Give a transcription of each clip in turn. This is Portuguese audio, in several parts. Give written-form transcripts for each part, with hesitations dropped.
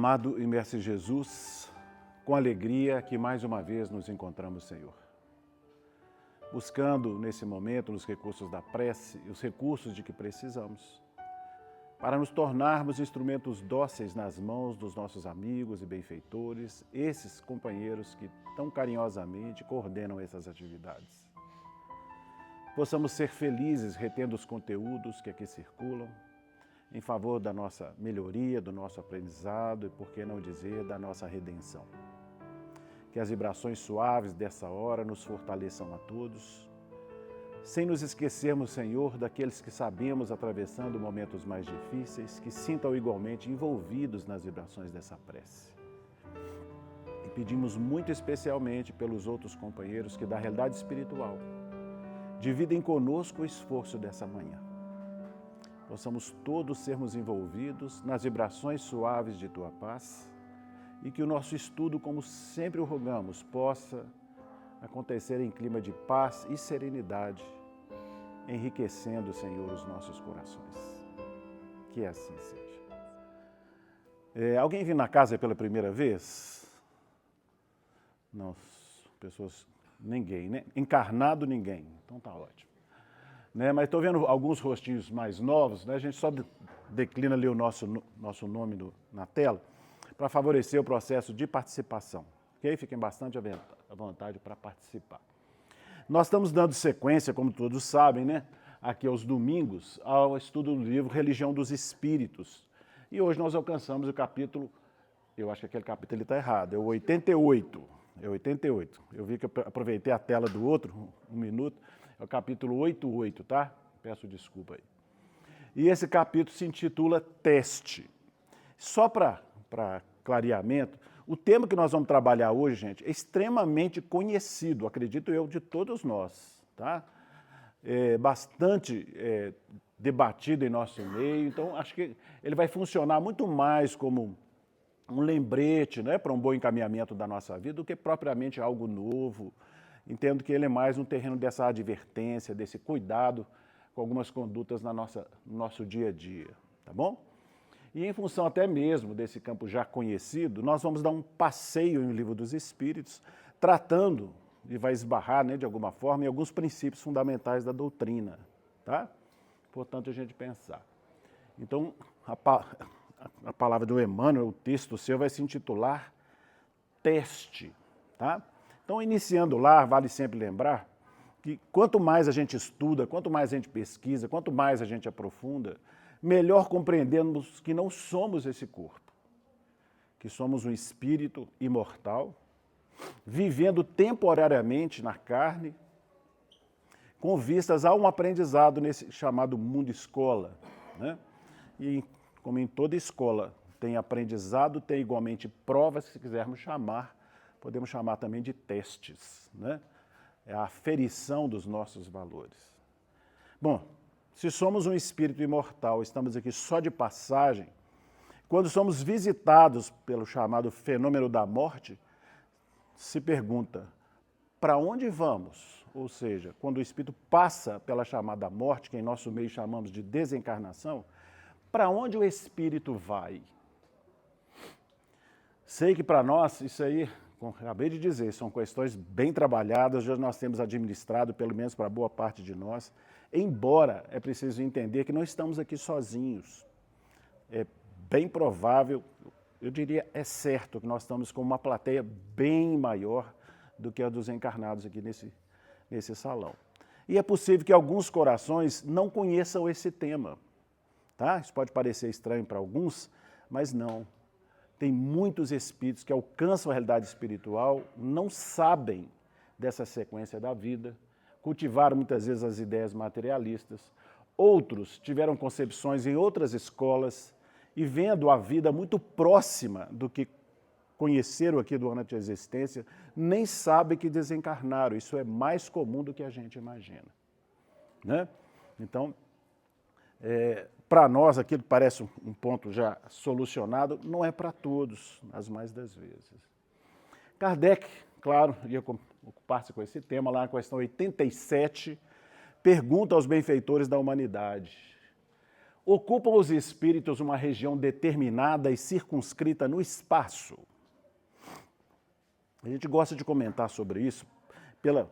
Amado e mestre Jesus, com alegria que mais uma vez nos encontramos, Senhor. Buscando nesse momento os recursos da prece e os recursos de que precisamos, para nos tornarmos instrumentos dóceis nas mãos dos nossos amigos e benfeitores, esses companheiros que tão carinhosamente coordenam essas atividades. Possamos ser felizes retendo os conteúdos que aqui circulam, em favor da nossa melhoria, do nosso aprendizado e, por que não dizer, da nossa redenção. Que as vibrações suaves dessa hora nos fortaleçam a todos, sem nos esquecermos, Senhor, daqueles que sabemos atravessando momentos mais difíceis, que sintam igualmente envolvidos nas vibrações dessa prece. E pedimos muito especialmente pelos outros companheiros que da realidade espiritual dividem conosco o esforço dessa manhã. Possamos todos sermos envolvidos nas vibrações suaves de Tua paz e que o nosso estudo, como sempre o rogamos, possa acontecer em clima de paz e serenidade, enriquecendo, Senhor, os nossos corações. Que assim seja. Alguém vindo na casa pela primeira vez? Não, pessoas, ninguém, né? Encarnado, ninguém. Então tá ótimo. Mas estou vendo alguns rostinhos mais novos, né? A gente só declina ali o nosso nome na tela para favorecer o processo de participação. Ok? Fiquem bastante à vontade para participar. Nós estamos dando sequência, como todos sabem, né? Aqui aos domingos, ao estudo do livro Religião dos Espíritos. E hoje nós alcançamos o capítulo, eu acho que aquele capítulo está errado, é o 88. É 88. Eu vi que eu aproveitei a tela do outro, um minuto. É o capítulo 88, tá? Peço desculpa aí. E esse capítulo se intitula Teste. Só para clareamento, o tema que nós vamos trabalhar hoje, gente, é extremamente conhecido, acredito eu, de todos nós, tá? É bastante debatido em nosso meio, então acho que ele vai funcionar muito mais como um lembrete, né, para um bom encaminhamento da nossa vida do que propriamente algo novo. Entendo que ele é mais um terreno dessa advertência, desse cuidado com algumas condutas no nosso dia a dia, tá bom? E em função até mesmo desse campo já conhecido, nós vamos dar um passeio no Livro dos Espíritos, tratando, e vai esbarrar, né, de alguma forma, em alguns princípios fundamentais da doutrina, tá? Importante a gente pensar. Então, a palavra do Emmanuel, o texto seu, vai se intitular Teste, tá? Então, iniciando lá, vale sempre lembrar que quanto mais a gente estuda, quanto mais a gente pesquisa, quanto mais a gente aprofunda, melhor compreendemos que não somos esse corpo, que somos um espírito imortal, vivendo temporariamente na carne, com vistas a um aprendizado nesse chamado mundo escola, né? E como em toda escola tem aprendizado, tem igualmente provas, se quisermos chamar, podemos chamar também de testes, né? É a aferição dos nossos valores. Bom, se somos um espírito imortal, estamos aqui só de passagem, quando somos visitados pelo chamado fenômeno da morte, se pergunta, para onde vamos? Ou seja, quando o espírito passa pela chamada morte, que em nosso meio chamamos de desencarnação, para onde o espírito vai? Sei que para nós, isso aí, como acabei de dizer, são questões bem trabalhadas, já nós temos administrado, pelo menos para boa parte de nós, embora é preciso entender que não estamos aqui sozinhos. É bem provável, eu diria, é certo que nós estamos com uma plateia bem maior do que a dos encarnados aqui nesse salão. E é possível que alguns corações não conheçam esse tema, tá? Isso pode parecer estranho para alguns, mas não. Tem muitos espíritos que alcançam a realidade espiritual, não sabem dessa sequência da vida, cultivaram muitas vezes as ideias materialistas, outros tiveram concepções em outras escolas e vendo a vida muito próxima do que conheceram aqui durante a existência, nem sabem que desencarnaram. Isso é mais comum do que a gente imagina, né? Então, para nós, aquilo que parece um ponto já solucionado, não é para todos, as mais das vezes. Kardec, claro, ia ocupar-se com esse tema lá na questão 87, pergunta aos benfeitores da humanidade: Ocupam os espíritos uma região determinada e circunscrita no espaço. A gente gosta de comentar sobre isso pela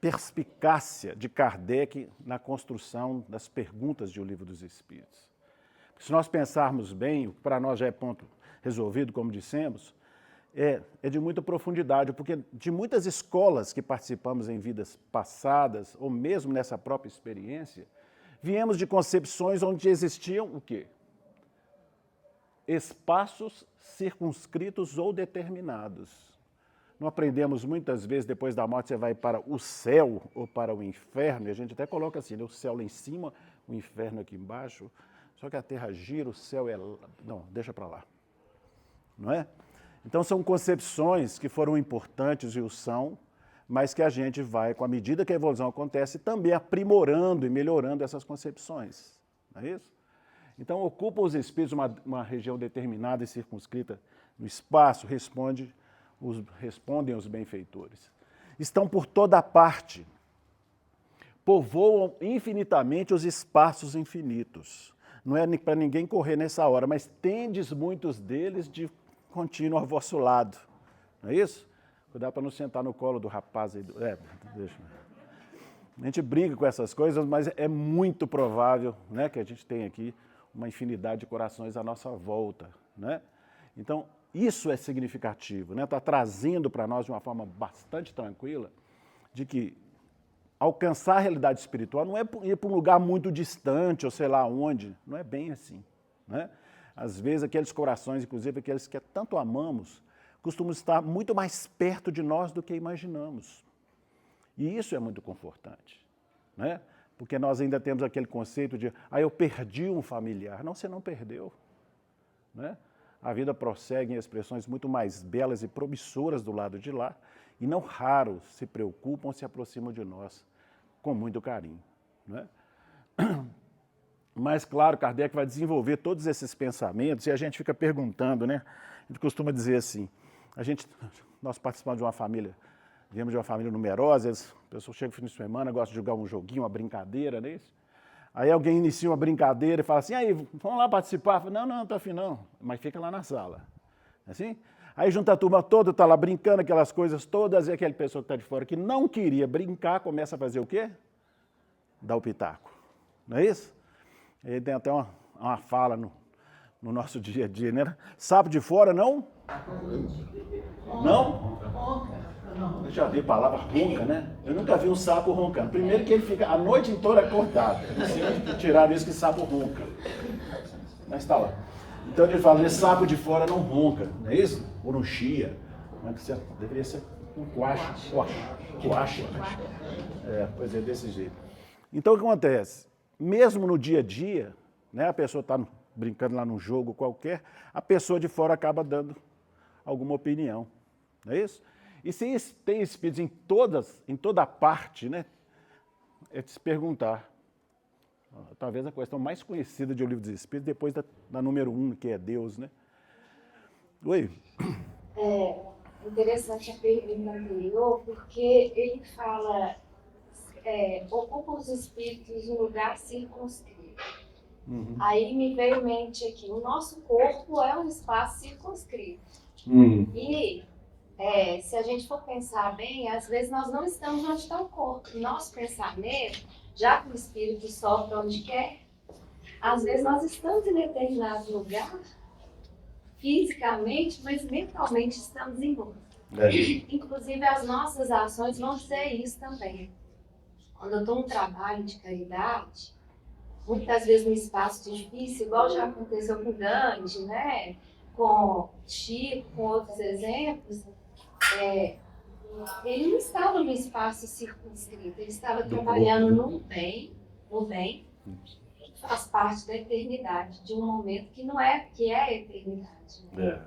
perspicácia de Kardec na construção das perguntas de O Livro dos Espíritos. Se nós pensarmos bem, o que para nós já é ponto resolvido, como dissemos, é de muita profundidade, porque de muitas escolas que participamos em vidas passadas, ou mesmo nessa própria experiência, viemos de concepções onde existiam o quê? Espaços circunscritos ou determinados. Não aprendemos muitas vezes, depois da morte, você vai para o céu ou para o inferno, e a gente até coloca assim, né? O céu lá em cima, o inferno aqui embaixo, só que a terra gira, o céu é... Não, deixa para lá. Não é? Então são concepções que foram importantes e o são, mas que a gente vai, com a medida que a evolução acontece, também aprimorando e melhorando essas concepções. Não é isso? Então ocupam os espíritos uma região determinada e circunscrita no espaço, respondem os benfeitores. Estão por toda parte, povoam infinitamente os espaços infinitos. Não é para ninguém correr nessa hora, mas tendes muitos deles de contínuo ao vosso lado. Não é isso? Cuidado para não sentar no colo do rapaz aí. Deixa. A gente brinca com essas coisas, mas é muito provável, né, que a gente tenha aqui uma infinidade de corações à nossa volta. Né? Então, isso é significativo, né? Está trazendo para nós de uma forma bastante tranquila de que alcançar a realidade espiritual não é ir para um lugar muito distante ou sei lá onde, não é bem assim. Né? Às vezes aqueles corações, inclusive aqueles que tanto amamos, costumam estar muito mais perto de nós do que imaginamos. E isso é muito confortante, né? Porque nós ainda temos aquele conceito de, eu perdi um familiar. Não, você não perdeu. Né? A vida prossegue em expressões muito mais belas e promissoras do lado de lá, e não raro se preocupam, se aproximam de nós com muito carinho. Né? Mas, claro, Kardec vai desenvolver todos esses pensamentos e a gente fica perguntando, né? A gente costuma dizer assim, nós participamos de uma família, viemos de uma família numerosa, as pessoas chegam no fim de semana, gostam de jogar um joguinho, uma brincadeira, não é isso? Aí alguém inicia uma brincadeira e fala assim, aí, vamos lá participar? Falo, não, tô afim não, mas fica lá na sala. Assim? Aí junta a turma toda, está lá brincando, aquelas coisas todas, e aquela pessoa que está de fora que não queria brincar, começa a fazer o quê? Dar o pitaco. Não é isso? Aí tem até uma fala no nosso dia a dia, né? Sapo de fora, não? Não? Eu já vi a palavra ronca, né? Eu nunca vi um sapo roncando. Primeiro que ele fica a noite inteira acordado. Se tiraram isso que sapo ronca. Mas está lá. Então ele fala, esse sapo de fora não ronca, não é isso? Ou não chia. Deveria ser um coache. Pois é, desse jeito. Então o que acontece? Mesmo no dia a dia, né, a pessoa está brincando lá num jogo qualquer, a pessoa de fora acaba dando alguma opinião. Não é isso? E se tem espíritos em toda parte, né, é de se perguntar. Talvez a questão mais conhecida de O Livro dos Espíritos, depois da número 1, que é Deus, né? Oi? É interessante a pergunta anterior, porque ele fala, ocupa os espíritos um lugar circunscrito. Uhum. Aí me veio em mente aqui, o nosso corpo é um espaço circunscrito. Uhum. E se a gente for pensar bem, às vezes nós não estamos onde está o corpo. Nosso pensamento, já que o espírito sopra onde quer, às vezes nós estamos em determinado lugar, fisicamente, mas mentalmente estamos em outro. Inclusive as nossas ações vão ser isso também. Quando eu estou num trabalho de caridade, muitas vezes num espaço difícil, igual já aconteceu com Gandhi, né? Com Chico, com outros exemplos, ele não estava no espaço circunscrito, ele estava trabalhando no bem, que faz parte da eternidade, de um momento que é a eternidade. Né?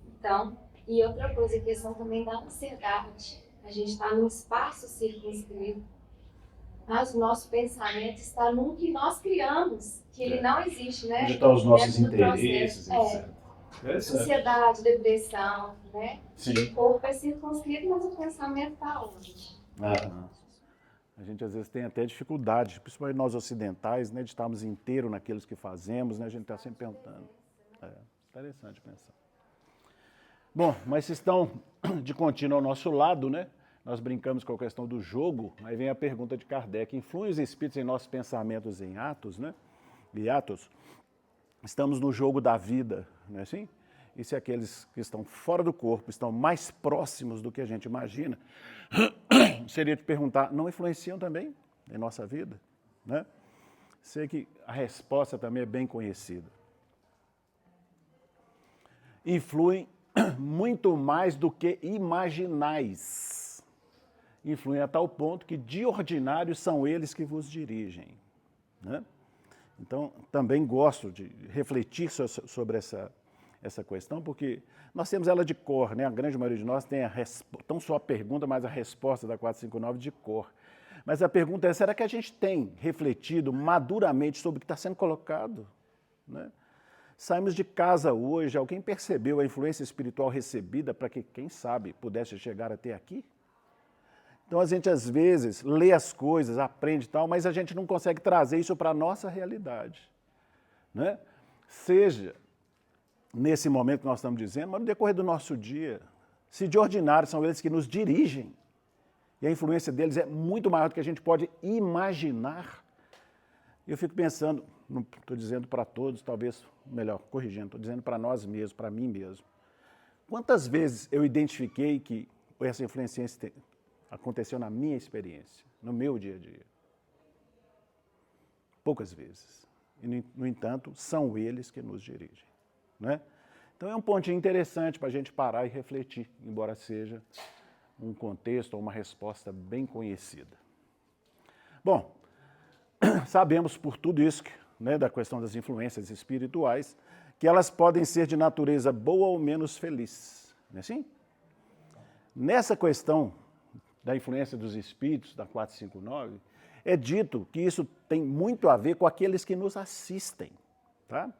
Então, e outra coisa, a questão também da ansiedade. A gente está num espaço circunscrito, mas o nosso pensamento está num que nós criamos, que ele não existe, né? Onde estão os nossos interesses, etc. Ansiedade, depressão, né? Sim. O corpo é circunscrito, mas o pensamento está onde? A gente às vezes tem até dificuldade, principalmente nós ocidentais, né, de estarmos inteiros naqueles que fazemos, né, a gente está sempre perguntando. Interessante pensar. Bom, mas se estão de contínuo ao nosso lado, né, nós brincamos com a questão do jogo, aí vem a pergunta de Kardec: influem os espíritos em nossos pensamentos em atos, né? E atos, estamos no jogo da vida, não é assim? E se aqueles que estão fora do corpo estão mais próximos do que a gente imagina, seria te perguntar, não influenciam também em nossa vida? Né? Sei que a resposta também é bem conhecida. Influem muito mais do que imaginais. Influem a tal ponto que, de ordinário, são eles que vos dirigem. Né? Então, também gosto de refletir sobre essa questão, porque nós temos ela de cor, né? A grande maioria de nós tem não só a pergunta, mas a resposta da 459 de cor. Mas a pergunta é, será que a gente tem refletido maduramente sobre o que está sendo colocado? Né? Saímos de casa hoje, alguém percebeu a influência espiritual recebida para que, quem sabe, pudesse chegar até aqui? Então a gente às vezes lê as coisas, aprende e tal, mas a gente não consegue trazer isso para a nossa realidade. Né? Seja nesse momento que nós estamos dizendo, mas no decorrer do nosso dia, se de ordinário são eles que nos dirigem, e a influência deles é muito maior do que a gente pode imaginar, eu fico pensando, não estou dizendo para todos, talvez, melhor, corrigindo, estou dizendo para nós mesmos, para mim mesmo. Quantas vezes eu identifiquei que essa influência aconteceu na minha experiência, no meu dia a dia? Poucas vezes. E, no entanto, são eles que nos dirigem. Né? Então é um pontinho interessante para a gente parar e refletir, embora seja um contexto ou uma resposta bem conhecida. Bom, sabemos por tudo isso, né, da questão das influências espirituais, que elas podem ser de natureza boa ou menos feliz. Não é assim? Nessa questão da influência dos espíritos, da 459, é dito que isso tem muito a ver com aqueles que nos assistem. Tá?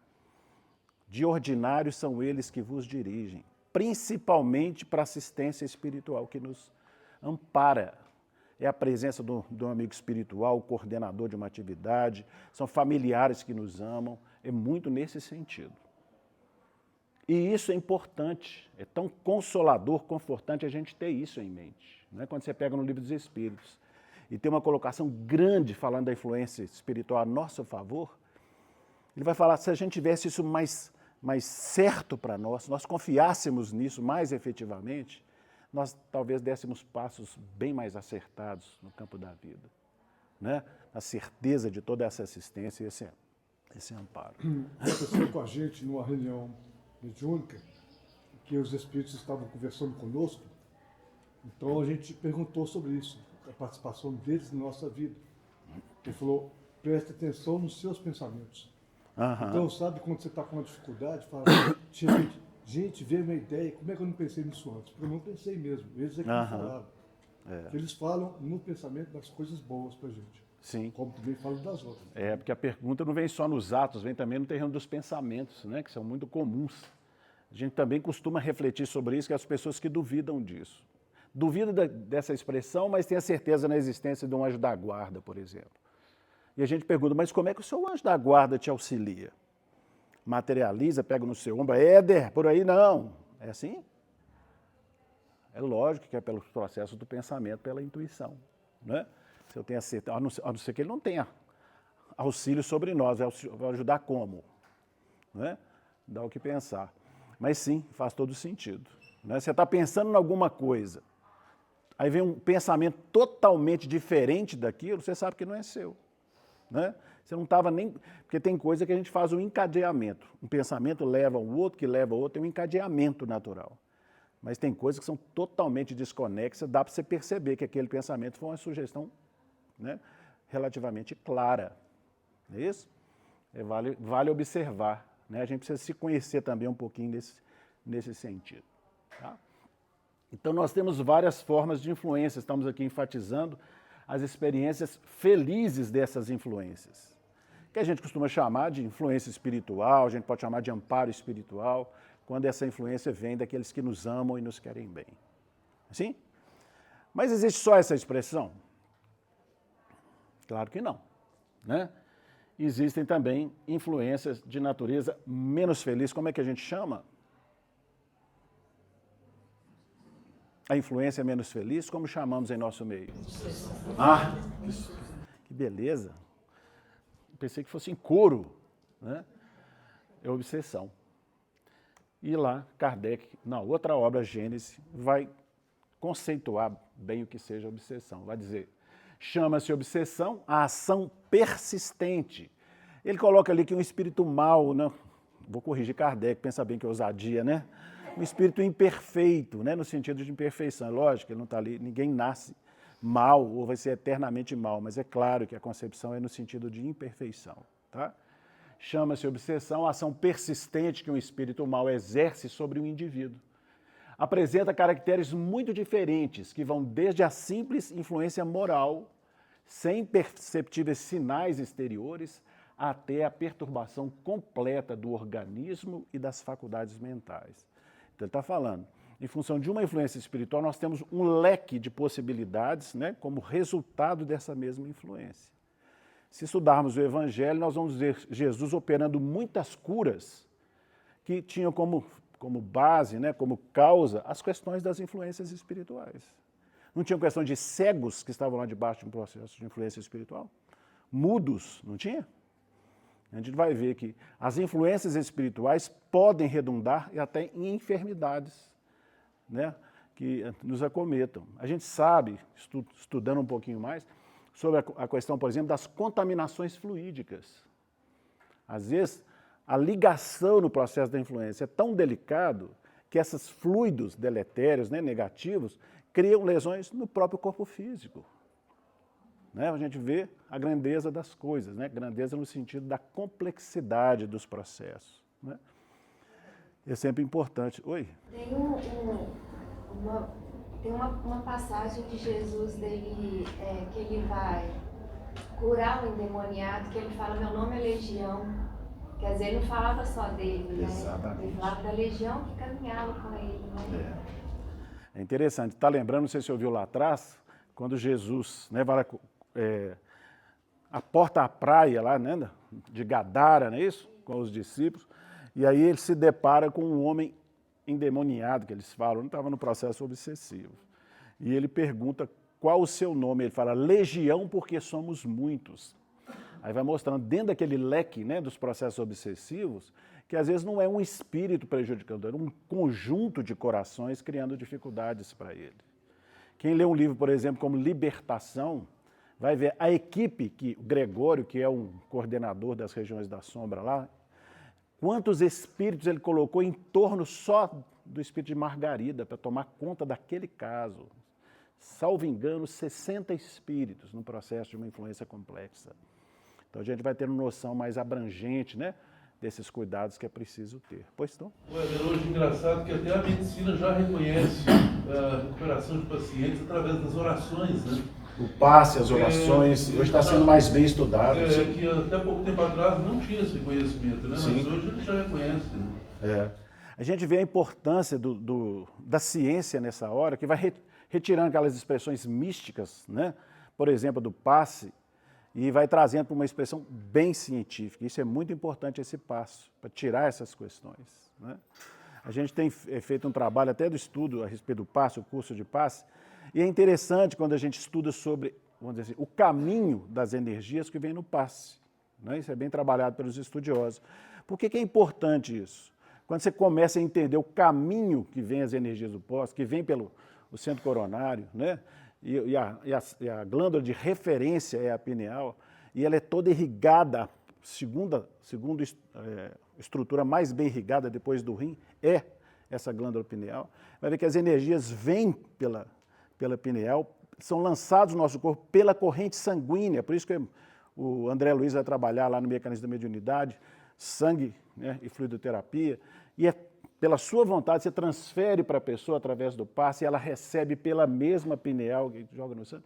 De ordinário são eles que vos dirigem, principalmente para a assistência espiritual que nos ampara. É a presença do amigo espiritual, o coordenador de uma atividade, são familiares que nos amam, é muito nesse sentido. E isso é importante, é tão consolador, confortante a gente ter isso em mente. Né? Quando você pega no Livro dos Espíritos e tem uma colocação grande falando da influência espiritual a nosso favor, ele vai falar, se a gente tivesse isso mais certo para nós, nós confiássemos nisso mais efetivamente, nós talvez dessemos passos bem mais acertados no campo da vida. Né? A certeza de toda essa assistência e esse amparo. Aconteceu com a gente numa reunião mediúnica, que os espíritos estavam conversando conosco, então a gente perguntou sobre isso, a participação deles na nossa vida. Ele falou, preste atenção nos seus pensamentos. Uhum. Então, sabe, quando você está com uma dificuldade, fala, gente, veio uma ideia, como é que eu não pensei nisso antes? Porque eu não pensei mesmo, eles é que me falaram. Eles falam no pensamento das coisas boas para a gente. Sim. Como também falam das outras. Porque a pergunta não vem só nos atos, vem também no terreno dos pensamentos, né, que são muito comuns. A gente também costuma refletir sobre isso, que as pessoas que duvidam disso. Duvidam dessa expressão, mas tem a certeza na existência de um anjo da guarda, por exemplo. E a gente pergunta, mas como é que o seu anjo da guarda te auxilia? Materializa, pega no seu ombro, Éder, por aí não. É assim? É lógico que é pelo processo do pensamento, pela intuição. Né? Se eu tenho a certeza, a não ser que ele não tenha auxílio sobre nós, vai ajudar como? Né? Dá o que pensar. Mas sim, faz todo sentido. Né? Você está pensando em alguma coisa, aí vem um pensamento totalmente diferente daquilo, você sabe que não é seu. Né? Você não estava nem... Porque tem coisa que a gente faz um encadeamento. Um pensamento leva ao outro, que leva ao outro, é um encadeamento natural. Mas tem coisas que são totalmente desconexas, dá para você perceber que aquele pensamento foi uma sugestão, né, relativamente clara. Não é isso? Vale observar. Né? A gente precisa se conhecer também um pouquinho nesse sentido. Tá? Então nós temos várias formas de influência, estamos aqui enfatizando as experiências felizes dessas influências, que a gente costuma chamar de influência espiritual, a gente pode chamar de amparo espiritual, quando essa influência vem daqueles que nos amam e nos querem bem. Assim? Mas existe só essa expressão? Claro que não, né? Existem também influências de natureza menos feliz. Como é que a gente chama? A influência menos feliz, como chamamos em nosso meio? Ah, que beleza. Pensei que fosse em coro, né? É obsessão. E lá, Kardec, na outra obra, Gênesis, vai conceituar bem o que seja obsessão. Vai dizer, chama-se obsessão a ação persistente. Ele coloca ali que um espírito mau, né? Vou corrigir Kardec, pensa bem que é ousadia, né? Um espírito imperfeito, né? No sentido de imperfeição. É lógico, ele não está ali, ninguém nasce mal ou vai ser eternamente mal, mas é claro que a concepção é no sentido de imperfeição, tá? Chama-se obsessão a ação persistente que um espírito mau exerce sobre um indivíduo. Apresenta caracteres muito diferentes, que vão desde a simples influência moral, sem perceptíveis sinais exteriores, até a perturbação completa do organismo e das faculdades mentais. Então ele está falando, em função de uma influência espiritual, nós temos um leque de possibilidades, né, como resultado dessa mesma influência. Se estudarmos o Evangelho, nós vamos ver Jesus operando muitas curas que tinham como base, né, como causa, as questões das influências espirituais. Não tinha questão de cegos que estavam lá debaixo de um processo de influência espiritual? Mudos, não tinha? A gente vai ver que as influências espirituais podem redundar até em enfermidades, né, que nos acometam. A gente sabe, estudando um pouquinho mais, sobre a questão, por exemplo, das contaminações fluídicas. Às vezes, a ligação no processo da influência é tão delicado que esses fluidos deletérios, né, negativos, criam lesões no próprio corpo físico. Né? A gente vê a grandeza das coisas, né? Grandeza no sentido da complexidade dos processos. Né? É sempre importante. Oi? Tem uma passagem de Jesus dele, que ele vai curar um endemoniado, que ele fala, meu nome é Legião. Quer dizer, ele não falava só dele, Exatamente. Né? Ele falava da legião que caminhava com ele. Né? É interessante. Está lembrando, não sei se você ouviu lá atrás, quando Jesus, né, vai a porta à praia lá, né, de Gadara, não é isso? Com os discípulos. E aí ele se depara com um homem endemoniado, que eles falam, não estava no processo obsessivo. E ele pergunta qual o seu nome. Ele fala, Legião, porque somos muitos. Aí vai mostrando dentro daquele leque, né, dos processos obsessivos, que às vezes não é um espírito prejudicando, é um conjunto de corações criando dificuldades para ele. Quem lê um livro, por exemplo, como Libertação, vai ver a equipe, que o Gregório, que é um coordenador das regiões da sombra lá, quantos espíritos ele colocou em torno só do espírito de Margarida para tomar conta daquele caso. Salvo engano, 60 espíritos no processo de uma influência complexa. Então a gente vai ter uma noção mais abrangente, né, desses cuidados que é preciso ter. Pois então? Hoje é engraçado que até a medicina já reconhece a recuperação de pacientes através das orações, né? O passe, as orações, hoje está sendo mais bem estudado. Que até pouco tempo atrás não tinha esse reconhecimento, né? Sim. Mas hoje ele já reconhece. Né? A gente vê a importância da ciência nessa hora, que vai retirando aquelas expressões místicas, né? Por exemplo, do passe, e vai trazendo para uma expressão bem científica. Isso é muito importante, esse passo, para tirar essas questões. Né? A gente tem feito um trabalho até do estudo a respeito do passe, o curso de passe, e é interessante quando a gente estuda sobre, vamos dizer assim, o caminho das energias que vem no passe. Né? Isso é bem trabalhado pelos estudiosos. Por que é importante isso? Quando você começa a entender o caminho que vem as energias do passe, que vem pelo o centro coronário, né? E a glândula de referência é a pineal, e ela é toda irrigada, segunda estrutura mais bem irrigada depois do rim, é essa glândula pineal. Vai ver que as energias vêm pela pineal, são lançadas no nosso corpo pela corrente sanguínea, por isso que o André Luiz vai trabalhar lá no mecanismo da mediunidade, sangue, né, e fluidoterapia, e é pela sua vontade, você transfere para a pessoa através do passe e ela recebe pela mesma pineal que joga no sangue.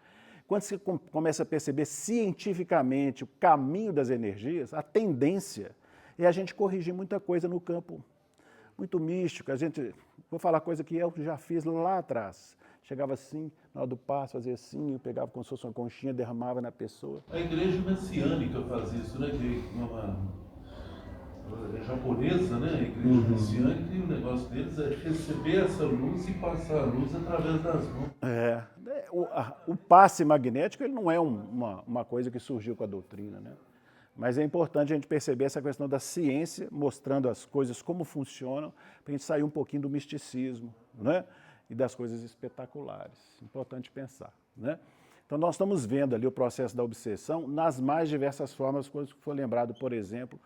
Quando você começa a perceber cientificamente o caminho das energias, a tendência é a gente corrigir muita coisa no campo muito místico. Vou falar coisa que eu já fiz lá atrás. chegava assim, na hora do passo, fazia assim, eu pegava como se fosse uma conchinha, derramava na pessoa. A igreja messiânica faz isso, né? Que é japonesa, né? A igreja messiânica, e o negócio deles é receber essa luz e passar a luz através das mãos. O passe magnético ele não é uma coisa que surgiu com a doutrina, né? Mas é importante a gente perceber essa questão da ciência, mostrando as coisas como funcionam, para a gente sair um pouquinho do misticismo, né? E das coisas espetaculares. Importante pensar, né? Então nós estamos vendo ali o processo da obsessão nas mais diversas formas, coisas que foi lembrado, por exemplo,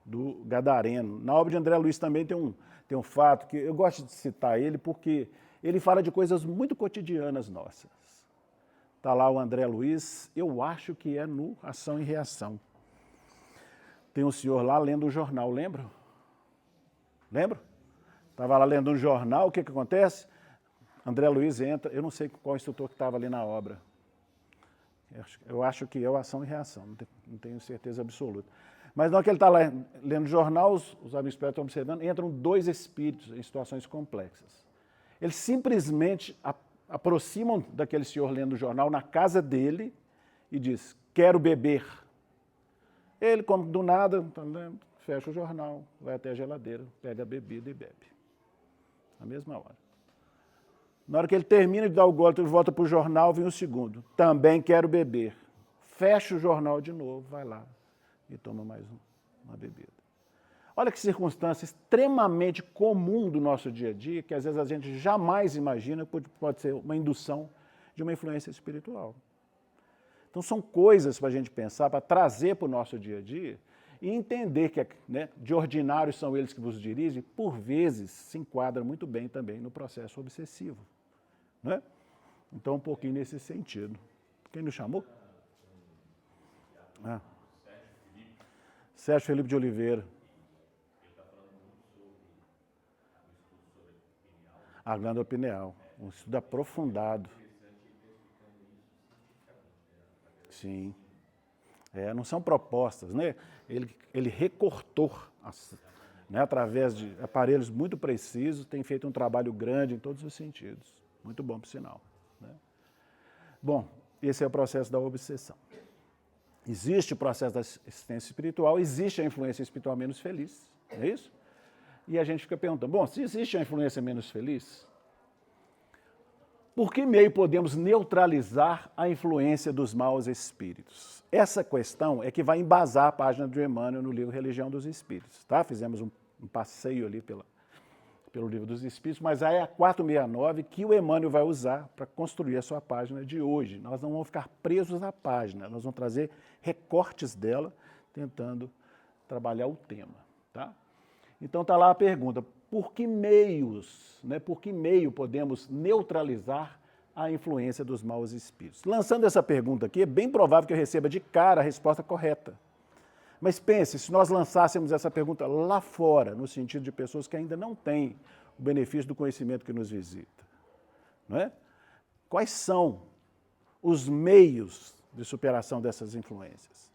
do Gadareno. Na obra de André Luiz também tem um fato que eu gosto de citar ele porque ele fala de coisas muito cotidianas nossas. Está lá o André Luiz, eu acho que é no Ação e Reação. Tem um senhor lá lendo um jornal, lembra? Lembra? Estava lá lendo um jornal, o que acontece? André Luiz entra, eu não sei qual instrutor que estava ali na obra. Eu acho que é o Ação e Reação, não tenho certeza absoluta. Mas na hora que ele está lá lendo jornal, os amigos espíritos estão observando, entram 2 espíritos em situações complexas. Eles simplesmente aproximam daquele senhor lendo o jornal na casa dele e diz, quero beber. Ele, como do nada, fecha o jornal, vai até a geladeira, pega a bebida e bebe. Na mesma hora. Na hora que ele termina de dar o gole, ele volta para o jornal, vem o segundo. Também quero beber. Fecha o jornal de novo, vai lá e toma mais uma bebida. Olha que circunstância extremamente comum do nosso dia a dia, que às vezes a gente jamais imagina, pode ser uma indução de uma influência espiritual. Então são coisas para a gente pensar, para trazer para o nosso dia a dia e entender que, né, de ordinário são eles que vos dirigem, por vezes se enquadra muito bem também no processo obsessivo. Né? Então um pouquinho nesse sentido. Quem nos chamou? Sérgio Felipe de Oliveira. A glândula pineal, um estudo aprofundado. Sim. Não são propostas, né? Ele recortou, né, através de aparelhos muito precisos, tem feito um trabalho grande em todos os sentidos. Muito bom, por sinal. Né? Bom, esse é o processo da obsessão. Existe o processo da assistência espiritual, existe a influência espiritual menos feliz, não é isso? E a gente fica perguntando, bom, se existe a influência menos feliz, por que meio podemos neutralizar a influência dos maus espíritos? Essa questão é que vai embasar a página de Emmanuel no livro Religião dos Espíritos. Tá? Fizemos um passeio ali pelo livro dos Espíritos, mas aí é a 469 que o Emmanuel vai usar para construir a sua página de hoje. Nós não vamos ficar presos à página, nós vamos trazer recortes dela, tentando trabalhar o tema. Tá? Então está lá a pergunta, por que meios, né, por que meio podemos neutralizar a influência dos maus espíritos? Lançando essa pergunta aqui, é bem provável que eu receba de cara a resposta correta. Mas pense, se nós lançássemos essa pergunta lá fora, no sentido de pessoas que ainda não têm o benefício do conhecimento que nos visita, não é? Quais são os meios de superação dessas influências?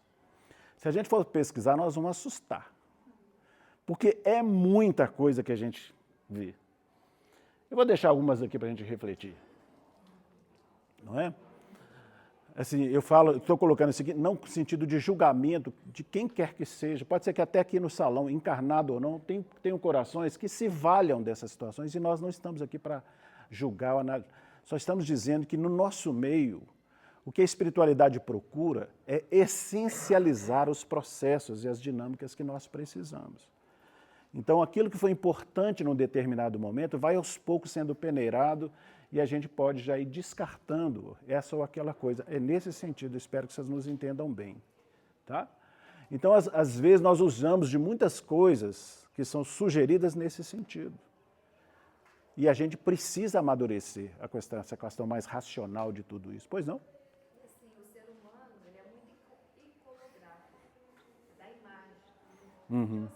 Se a gente for pesquisar, nós vamos assustar. Porque é muita coisa que a gente vê. Eu vou deixar algumas aqui para a gente refletir. Não é? Assim, estou colocando isso aqui, não no sentido de julgamento de quem quer que seja, pode ser que até aqui no salão, encarnado ou não, tenham corações que se valham dessas situações e nós não estamos aqui para julgar ou analisar. Só estamos dizendo que no nosso meio, o que a espiritualidade procura é essencializar os processos e as dinâmicas que nós precisamos. Então, aquilo que foi importante num determinado momento vai aos poucos sendo peneirado e a gente pode já ir descartando essa ou aquela coisa. É nesse sentido, espero que vocês nos entendam bem. Tá? Então, às vezes, nós usamos de muitas coisas que são sugeridas nesse sentido. E a gente precisa amadurecer essa questão mais racional de tudo isso. Pois não? Assim, o ser humano ele é muito iconográfico, da imagem. Uhum.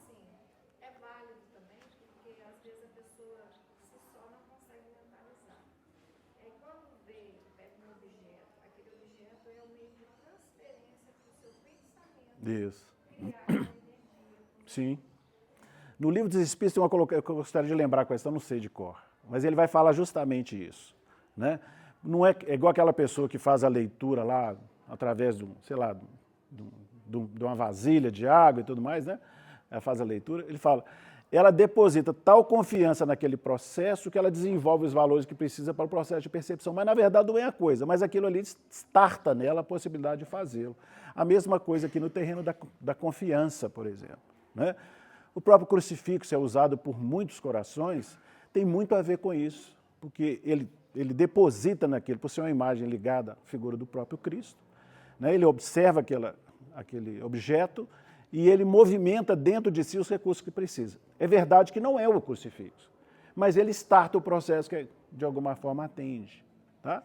Isso. Sim. No livro dos Espíritos tem uma colocação, eu gostaria de lembrar a questão, não sei de cor, mas ele vai falar justamente isso. né? Não é igual aquela pessoa que faz a leitura lá através de, sei lá, de uma vasilha de água e tudo mais, né? Ela faz a leitura, ele fala, ela deposita tal confiança naquele processo que ela desenvolve os valores que precisa para o processo de percepção, mas na verdade não é a coisa, mas aquilo ali starta nela a possibilidade de fazê-lo. A mesma coisa aqui no terreno da confiança, por exemplo, né? O próprio crucifixo é usado por muitos corações, tem muito a ver com isso, porque ele deposita naquilo, por ser uma imagem ligada à figura do próprio Cristo, né? Ele observa aquele objeto e ele movimenta dentro de si os recursos que precisa. É verdade que não é o crucifixo, mas ele starta o processo que de alguma forma atende, tá?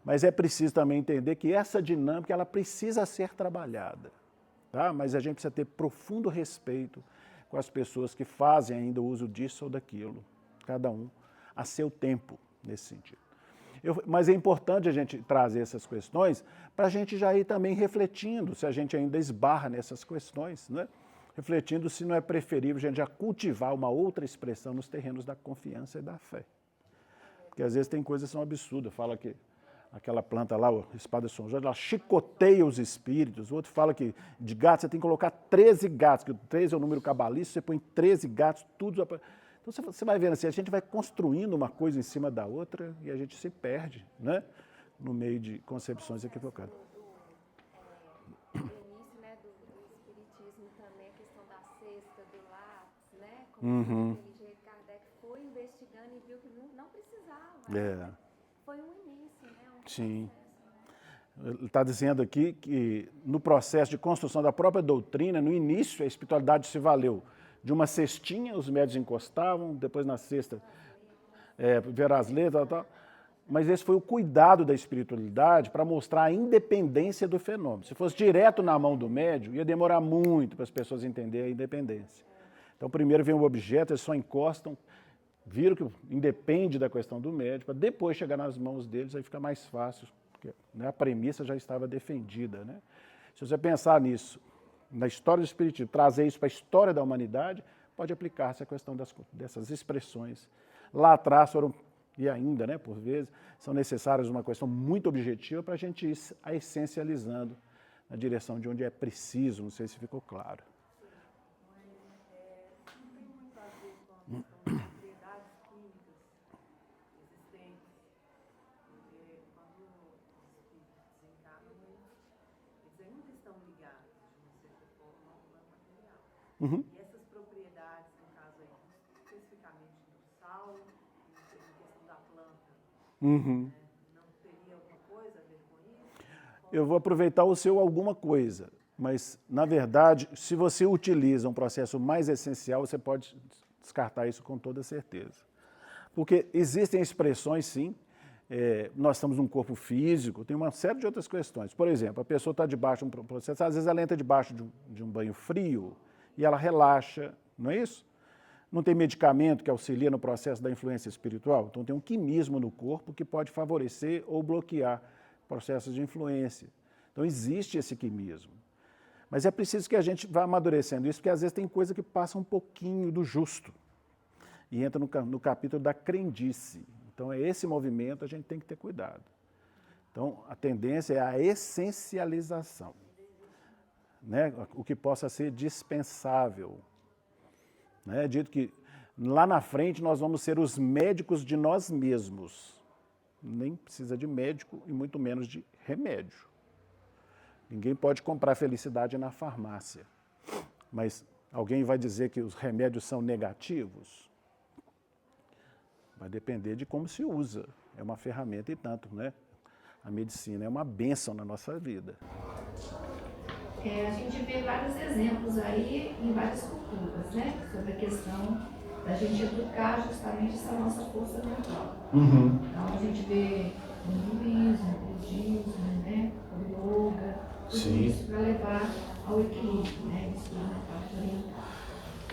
Mas é preciso também entender que essa dinâmica ela precisa ser trabalhada, tá? Mas a gente precisa ter profundo respeito com as pessoas que fazem ainda uso disso ou daquilo, cada um a seu tempo nesse sentido. Mas é importante a gente trazer essas questões para a gente já ir também refletindo, se a gente ainda esbarra nessas questões, né? Refletindo se não é preferível a gente já cultivar uma outra expressão nos terrenos da confiança e da fé. Porque às vezes tem coisas que são absurdas, fala que aquela planta lá, a espada de São Jorge, ela chicoteia os espíritos, o outro fala que de gato você tem que colocar 13 gatos, que o 13 é o número cabalístico, você põe 13 gatos, tudo... Então você vai vendo assim, a gente vai construindo uma coisa em cima da outra e a gente se perde, né? No meio de concepções equivocadas. No início, né, do espiritismo também, a questão da cesta, do lápis, né? Como daquele jeito, Kardec foi investigando e viu que não precisava. Foi um início, né? Sim. Ele está dizendo aqui que no processo de construção da própria doutrina, no início a espiritualidade se valeu de uma cestinha, os médios encostavam, depois na cesta ver as letras e tal. Mas esse foi o cuidado da espiritualidade para mostrar a independência do fenômeno. Se fosse direto na mão do médium, ia demorar muito para as pessoas entenderem a independência. Então primeiro vem o objeto, eles só encostam, viram que independe da questão do médium, para depois chegar nas mãos deles, aí fica mais fácil, porque, né, a premissa já estava defendida, né? Se você pensar nisso, na história do espiritismo, trazer isso para a história da humanidade, pode aplicar-se a questão dessas expressões. Lá atrás foram, e ainda, né, por vezes, são necessárias uma questão muito objetiva para a gente ir a essencializando na direção de onde é preciso, não sei se ficou claro. E essas propriedades, no caso aí, especificamente do sal, em questão da planta, não teria alguma coisa a ver com isso? Eu vou aproveitar o seu alguma coisa, mas, na verdade, se você utiliza um processo mais essencial, você pode descartar isso com toda certeza. Porque existem expressões, sim, nós estamos num corpo físico, tem uma série de outras questões. Por exemplo, a pessoa está debaixo de um processo, às vezes ela entra debaixo de um banho frio, e ela relaxa, não é isso? Não tem medicamento que auxilia no processo da influência espiritual? Então tem um quimismo no corpo que pode favorecer ou bloquear processos de influência. Então existe esse quimismo. Mas é preciso que a gente vá amadurecendo isso, porque às vezes tem coisa que passa um pouquinho do justo. E entra no capítulo da crendice. Então é esse movimento, a gente tem que ter cuidado. Então a tendência é a essencialização. Né, o que possa ser dispensável. Né, é dito que lá na frente nós vamos ser os médicos de nós mesmos. Nem precisa de médico e muito menos de remédio. Ninguém pode comprar felicidade na farmácia. Mas alguém vai dizer que os remédios são negativos? Vai depender de como se usa. É uma ferramenta e tanto, né? A medicina é uma bênção na nossa vida. A gente vê vários exemplos aí em várias culturas, né? Sobre a questão da gente educar justamente essa nossa força mental. Então a gente vê o hinduísmo, o budismo, né? O yoga, tudo isso para levar ao equilíbrio, né? Isso na parte oriental.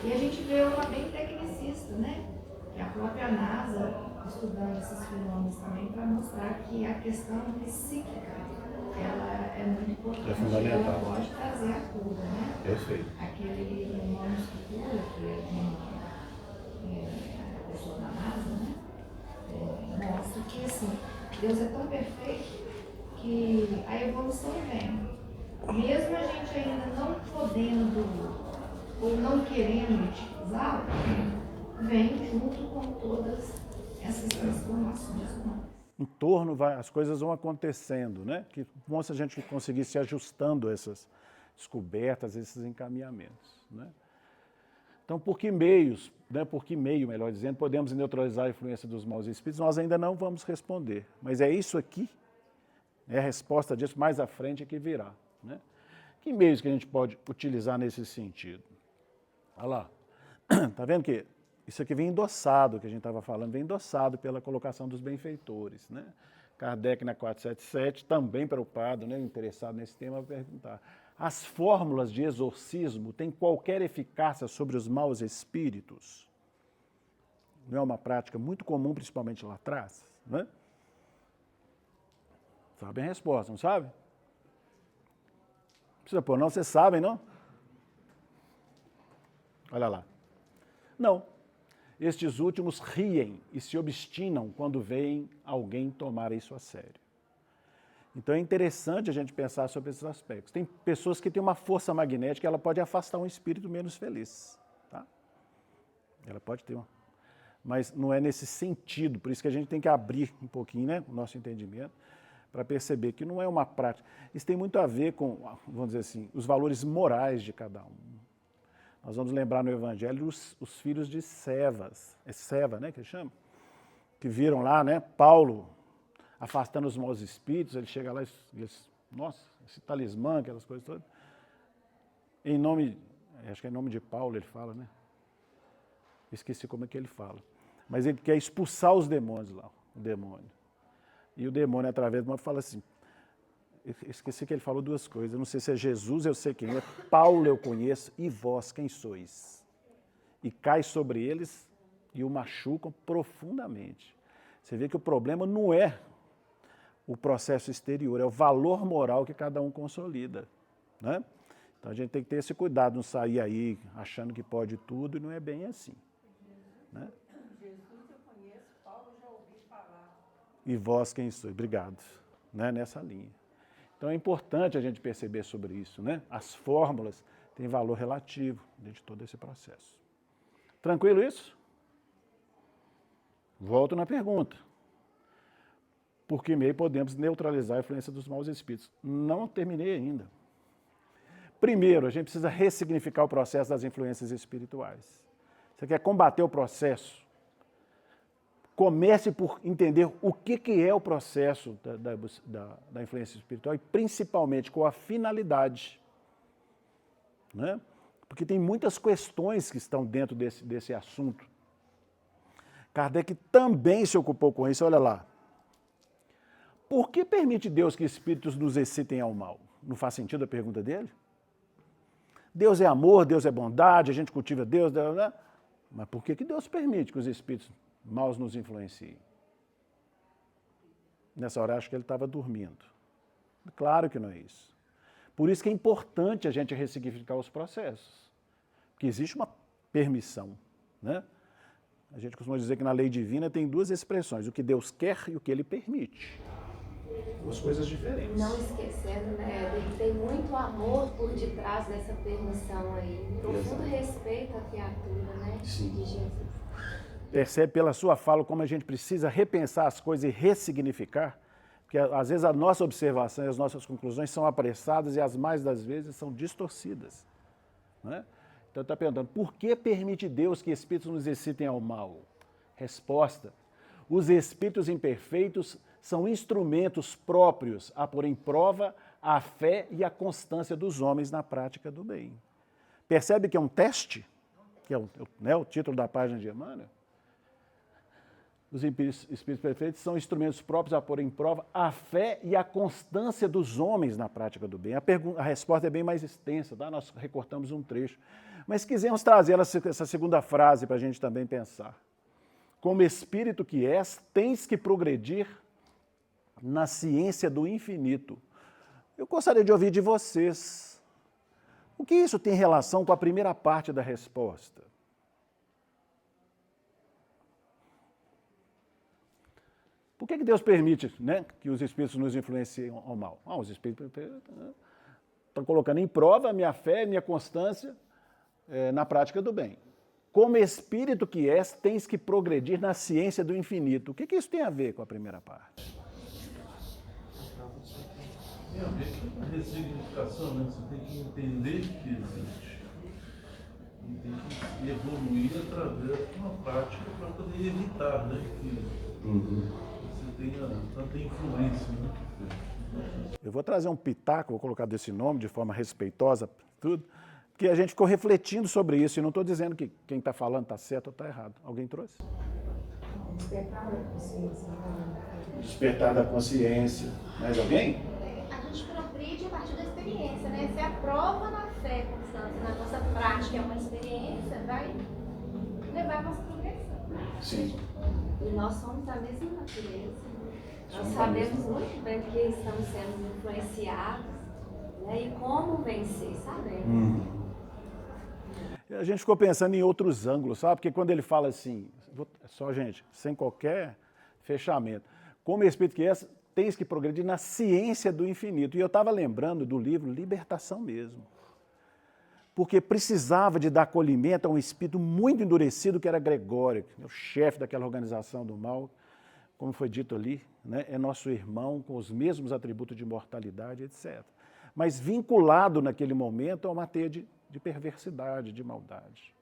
E a gente vê uma bem tecnicista, né? Que a própria NASA estudando esses fenômenos também para mostrar que a questão psíquica ela é muito importante, ela pode trazer a cura, né? Perfeito. Aquele Humanos que Cura, que é de a pessoa da NASA, né? Mostra que, assim, Deus é tão perfeito que a evolução vem. Mesmo a gente ainda não podendo ou não querendo utilizá-lo, vem junto com todas essas transformações humanas. Em torno, as coisas vão acontecendo, né? Que bom se a gente conseguir se ajustando a essas descobertas, esses encaminhamentos, né? Então, por que meios, né, por que meio, melhor dizendo, podemos neutralizar a influência dos maus espíritos? Nós ainda não vamos responder, mas é isso aqui, é a resposta disso mais à frente é que virá, né? Que meios que a gente pode utilizar nesse sentido? Olha lá, tá vendo que isso aqui vem endossado, que a gente estava falando, vem endossado pela colocação dos benfeitores, né? Kardec na 477, também preocupado, né, interessado nesse tema, vai perguntar: as fórmulas de exorcismo têm qualquer eficácia sobre os maus espíritos? Não é uma prática muito comum, principalmente lá atrás, né? Sabem a resposta, não sabe? Não precisa pôr, não, vocês sabem, não? Olha lá. Não. Estes últimos riem e se obstinam quando veem alguém tomar isso a sério. Então é interessante a gente pensar sobre esses aspectos. Tem pessoas que têm uma força magnética, ela pode afastar um espírito menos feliz, tá? Ela pode ter uma. Mas não é nesse sentido, por isso que a gente tem que abrir um pouquinho, né, o nosso entendimento, para perceber que não é uma prática. Isso tem muito a ver com, vamos dizer assim, os valores morais de cada um. Nós vamos lembrar no Evangelho os filhos de Sevas, é Seva, né, que chama? Que viram lá, né, Paulo afastando os maus espíritos, ele chega lá e diz: nossa, esse talismã, aquelas coisas todas. Em nome, acho que é em nome de Paulo ele fala, né? Esqueci como é que ele fala. Mas ele quer expulsar os demônios lá, o demônio. E o demônio, através de uma, fala assim, esqueci que ele falou duas coisas, eu não sei se é Jesus, eu sei quem é, Paulo eu conheço, e vós quem sois? E cai sobre eles e o machucam profundamente. Você vê que o problema não é o processo exterior, é o valor moral que cada um consolida, né? Então a gente tem que ter esse cuidado, não sair aí achando que pode tudo, e não é bem assim, né? Jesus eu conheço, Paulo já ouvi falar. E vós quem sois? Obrigado, né? Nessa linha. Então é importante a gente perceber sobre isso, né? As fórmulas têm valor relativo dentro de todo esse processo. Tranquilo isso? Volto na pergunta. Por que meio podemos neutralizar a influência dos maus espíritos? Não terminei ainda. Primeiro, a gente precisa ressignificar o processo das influências espirituais. Você quer combater o processo? Comece por entender o que é o processo da influência espiritual e principalmente com a finalidade, né? Porque tem muitas questões que estão dentro desse assunto. Kardec também se ocupou com isso, olha lá. Por que permite Deus que espíritos nos excitem ao mal? Não faz sentido a pergunta dele? Deus é amor, Deus é bondade, a gente cultiva Deus, né? Mas por que Deus permite que os espíritos maus nos influenciem? Nessa hora acho que ele estava dormindo. Claro que não é isso. Por isso que é importante a gente ressignificar os processos. Porque existe uma permissão, né? A gente costuma dizer que na lei divina tem duas expressões, o que Deus quer e o que Ele permite. Duas coisas diferentes. Não esquecendo, né, que tem muito amor por detrás dessa permissão aí. Profundo respeito à criatura, né? Sim. De Jesus. Percebe pela sua fala como a gente precisa repensar as coisas e ressignificar? Porque às vezes a nossa observação e as nossas conclusões são apressadas e as mais das vezes são distorcidas, né? Então está perguntando, por que permite Deus que espíritos nos excitem ao mal? Resposta, os espíritos imperfeitos são instrumentos próprios a pôr em prova a fé e a constância dos homens na prática do bem. Percebe que é um teste? Que é o título da página de Emmanuel? Os espíritos perfeitos são instrumentos próprios a pôr em prova a fé e a constância dos homens na prática do bem. A resposta é bem mais extensa, tá? Nós recortamos um trecho. Mas quisemos trazer essa segunda frase para a gente também pensar. Como espírito que és, tens que progredir na ciência do infinito. Eu gostaria de ouvir de vocês. O que isso tem relação com a primeira parte da resposta? Por que Deus permite, né, que os espíritos nos influenciem ao mal? Os espíritos estão colocando em prova a minha fé, minha constância na prática do bem. Como espírito que és, tens que progredir na ciência do infinito. O que isso tem a ver com a primeira parte? Tem a ver com a ressignificação, né? Você tem que entender que existe. E tem que evoluir através de uma prática para poder evitar, né, que você tenha tanta influência, né? Eu vou trazer um pitaco, vou colocar desse nome de forma respeitosa, tudo, porque a gente ficou refletindo sobre isso, e não estou dizendo que quem está falando está certo ou está errado. Alguém trouxe? Despertar da consciência. Despertar da consciência. Mais alguém? A gente progride a partir da experiência, né? Se aprova na fé constante, na nossa prática, é uma experiência, vai levar a nossa progressão. Sim. E nós somos da mesma natureza. Nós sabemos muito bem que estamos sendo influenciados, né? E como vencer, sabemos. A gente ficou pensando em outros ângulos, sabe? Porque quando ele fala assim, só gente, sem qualquer fechamento, como espírito que és, tens que progredir na ciência do infinito. E eu estava lembrando do livro Libertação mesmo. Porque precisava de dar acolhimento a um espírito muito endurecido que era Gregório, o chefe daquela organização do mal, como foi dito ali, né? É nosso irmão com os mesmos atributos de imortalidade, etc. Mas vinculado naquele momento a uma teia de perversidade, de maldade.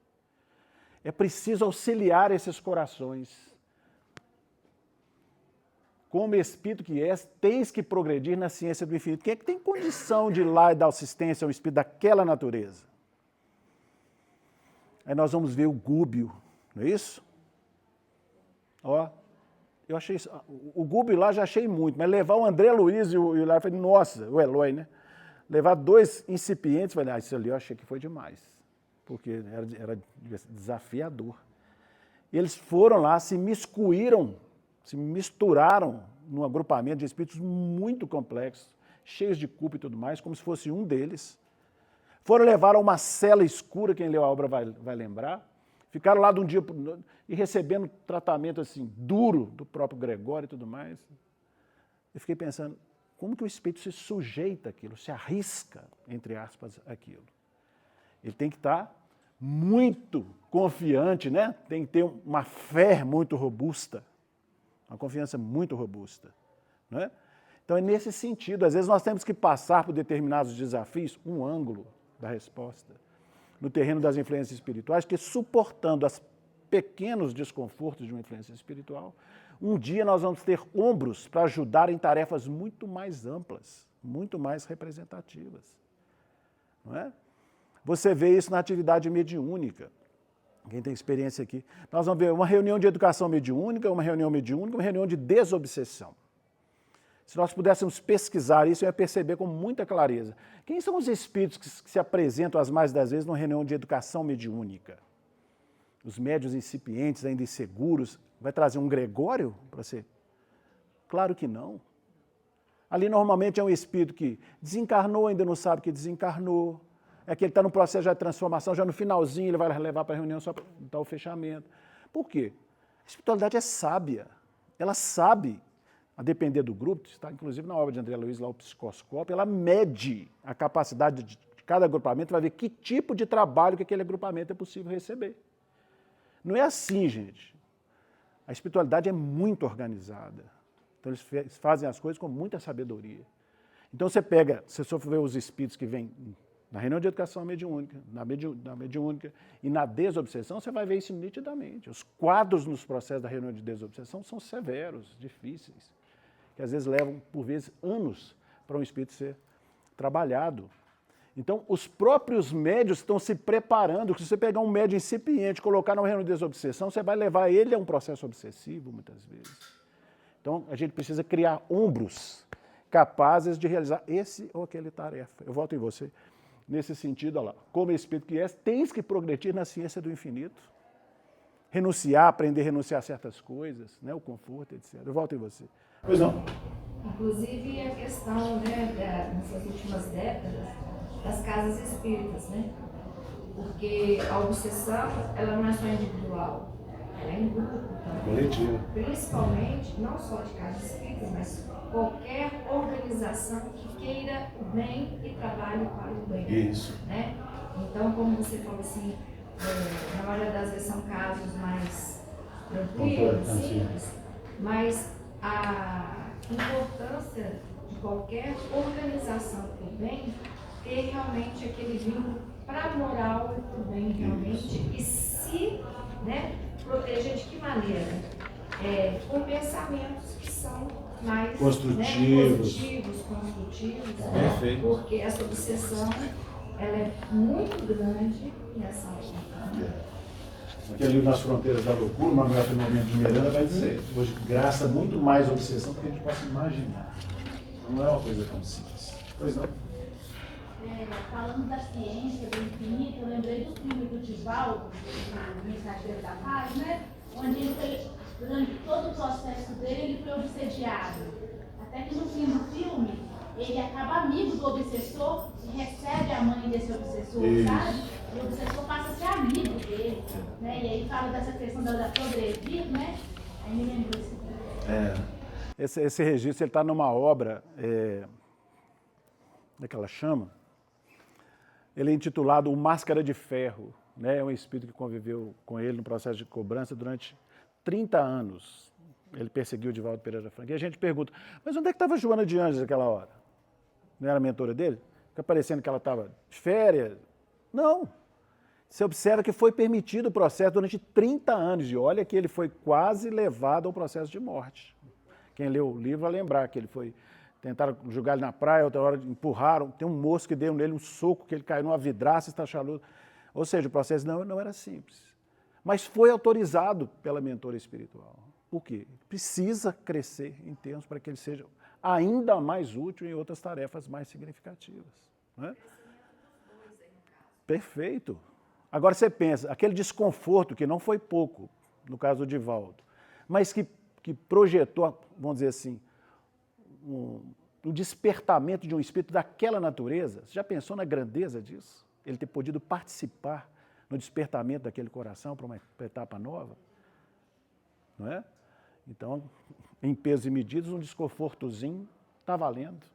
É preciso auxiliar esses corações. Como espírito que és, tens que progredir na ciência do infinito. Quem é que tem condição de ir lá e dar assistência a um espírito daquela natureza? Aí nós vamos ver o Gúbio, não é isso? Ó, eu achei isso, o Gúbio lá já achei muito, mas levar o André Luiz e o Hilário, falei, nossa, o Eloy, né? Levar dois incipientes, falei, isso ali eu achei que foi demais, porque era desafiador. Eles foram lá, se miscuíram, se misturaram num agrupamento de espíritos muito complexos, cheios de culpa e tudo mais, como se fosse um deles. Foram levar a uma cela escura, quem leu a obra vai lembrar. Ficaram lá de um dia e recebendo tratamento assim, duro do próprio Gregório e tudo mais. Eu fiquei pensando, como que o espírito se sujeita àquilo, se arrisca, entre aspas, aquilo? Ele tem que estar muito confiante, né? Tem que ter uma fé muito robusta, uma confiança muito robusta, né? Então é nesse sentido, às vezes nós temos que passar por determinados desafios, um ângulo da resposta, no terreno das influências espirituais, que suportando os pequenos desconfortos de uma influência espiritual, um dia nós vamos ter ombros para ajudar em tarefas muito mais amplas, muito mais representativas. Não é? Você vê isso na atividade mediúnica. Quem tem experiência aqui. Nós vamos ver uma reunião de educação mediúnica, uma reunião de desobsessão. Se nós pudéssemos pesquisar isso, eu ia perceber com muita clareza. Quem são os espíritos que se apresentam as mais das vezes numa reunião de educação mediúnica? Os médios incipientes, ainda inseguros, vai trazer um Gregório para você? Claro que não. Ali normalmente é um espírito que desencarnou, ainda não sabe que desencarnou, é que ele está no processo de transformação, já no finalzinho ele vai levar para a reunião só para dar o fechamento. Por quê? A espiritualidade é sábia, ela sabe, a depender do grupo, está inclusive na obra de André Luiz, lá o Psicoscópio, ela mede a capacidade de cada agrupamento, vai ver que tipo de trabalho que aquele agrupamento é possível receber. Não é assim, gente. A espiritualidade é muito organizada. Então eles fazem as coisas com muita sabedoria. Então você pega, se você for ver os espíritos que vêm na reunião de educação mediúnica, na mediúnica e na desobsessão, você vai ver isso nitidamente. Os quadros nos processos da reunião de desobsessão são severos, difíceis, que às vezes levam, por vezes, anos para um espírito ser trabalhado. Então, os próprios médios estão se preparando. Se você pegar um médio incipiente e colocar na reunião de desobsessão, você vai levar ele a um processo obsessivo, muitas vezes. Então, a gente precisa criar ombros capazes de realizar esse ou aquele tarefa. Eu volto em você. Nesse sentido, olha lá, como espírito que és, tens que progredir na ciência do infinito. Renunciar, aprender a renunciar a certas coisas, né, o conforto, etc. Eu volto em você. Pois não. Inclusive a questão, né, nessas últimas décadas, das casas espíritas, né? Porque a obsessão, ela não é só individual, ela é em grupo também. Coletivo. Principalmente, não só de casa espírita, mas qualquer organização que queira o bem e trabalhe para o bem. Isso. Né? Então, como você falou assim, na maioria das vezes são casos mais tranquilos, simples, mas a importância de qualquer organização para o bem ter realmente aquele vínculo para a moral e para o bem realmente, e se, né, proteger de que maneira? Com pensamentos que são mais construtivos, construtivos, Perfeito. Porque essa obsessão ela é muito grande nessa hora. Aquele livro Nas Fronteiras da Loucura, Manuel Filomeno de Miranda vai dizer, hoje graça muito mais obsessão do que a gente possa imaginar. Não é uma coisa tão simples. Pois não. Falando da ciência, do infinito, eu lembrei do filme do Divaldo, do Mensageiro da Paz, né? Onde ele foi, durante todo o processo dele, ele foi obsediado. Até que no fim do filme, ele acaba amigo do obsessor e recebe a mãe desse obsessor, sabe? E o obsessor passa a ser amigo dele, né? E aí fala dessa questão da progredir, né? Aí me lembrou esse filme. Esse registro está numa obra, como é que ela chama? Ele é intitulado O Máscara de Ferro, né? É um espírito que conviveu com ele no processo de cobrança durante 30 anos. Ele perseguiu o Divaldo Pereira Franco. E a gente pergunta, mas onde é que estava Joana de Anjos naquela hora? Não era a mentora dele? Fica parecendo que ela estava de férias? Não. Você observa que foi permitido o processo durante 30 anos. E olha que ele foi quase levado ao processo de morte. Quem leu o livro vai lembrar que ele foi... Tentaram jogar ele na praia, outra hora empurraram. Tem um moço que deu nele um soco, que ele caiu numa vidraça, está chaludo. Ou seja, o processo não era simples. Mas foi autorizado pela mentora espiritual. Por quê? Precisa crescer em termos para que ele seja ainda mais útil em outras tarefas mais significativas. Né? Perfeito. Agora você pensa, aquele desconforto, que não foi pouco, no caso do Divaldo, mas que projetou, vamos dizer assim, um despertamento de um espírito daquela natureza. Você já pensou na grandeza disso? Ele ter podido participar no despertamento daquele coração para uma etapa nova? Não é? Então, em pesos e medidas, um desconfortozinho está valendo.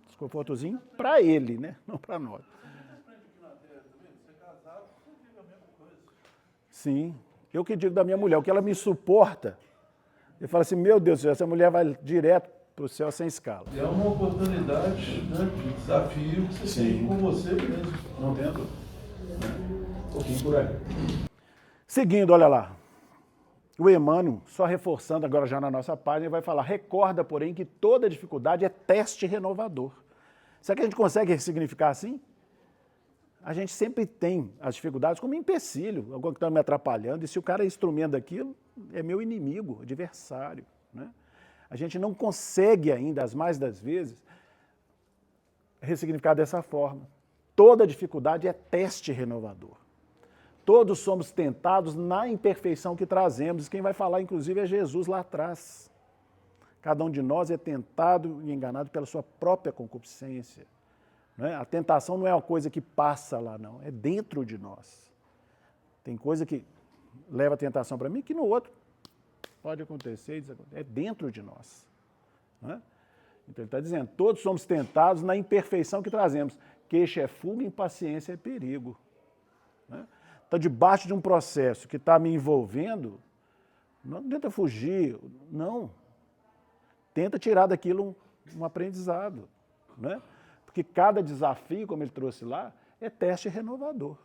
Desconfortozinho para ele, né? Não para nós. Sim. Eu que digo da minha mulher, o que ela me suporta, eu falo assim, meu Deus do céu, essa mulher vai direto para o céu sem escala. E é uma oportunidade, né, de desafio que você tem com você mesmo. Não tento. Um pouquinho por aí. Seguindo, olha lá. O Emmanuel, só reforçando agora já na nossa página, vai falar, recorda, porém, que toda dificuldade é teste renovador. Será que a gente consegue ressignificar assim? A gente sempre tem as dificuldades como empecilho, algo que está me atrapalhando, e se o cara é instrumento daquilo, é meu inimigo, adversário. Né? A gente não consegue ainda, as mais das vezes, ressignificar dessa forma. Toda dificuldade é teste renovador. Todos somos tentados na imperfeição que trazemos. Quem vai falar, inclusive, é Jesus lá atrás. Cada um de nós é tentado e enganado pela sua própria concupiscência. Né? A tentação não é uma coisa que passa lá, não. É dentro de nós. Tem coisa que leva a tentação para mim que no outro pode acontecer. É dentro de nós. Né? Então ele está dizendo, todos somos tentados na imperfeição que trazemos. Queixa é fuga, impaciência é perigo. Né? Está debaixo de um processo que está me envolvendo, não tenta fugir, não. Tenta tirar daquilo um aprendizado. Né? Porque cada desafio, como ele trouxe lá, é teste renovador.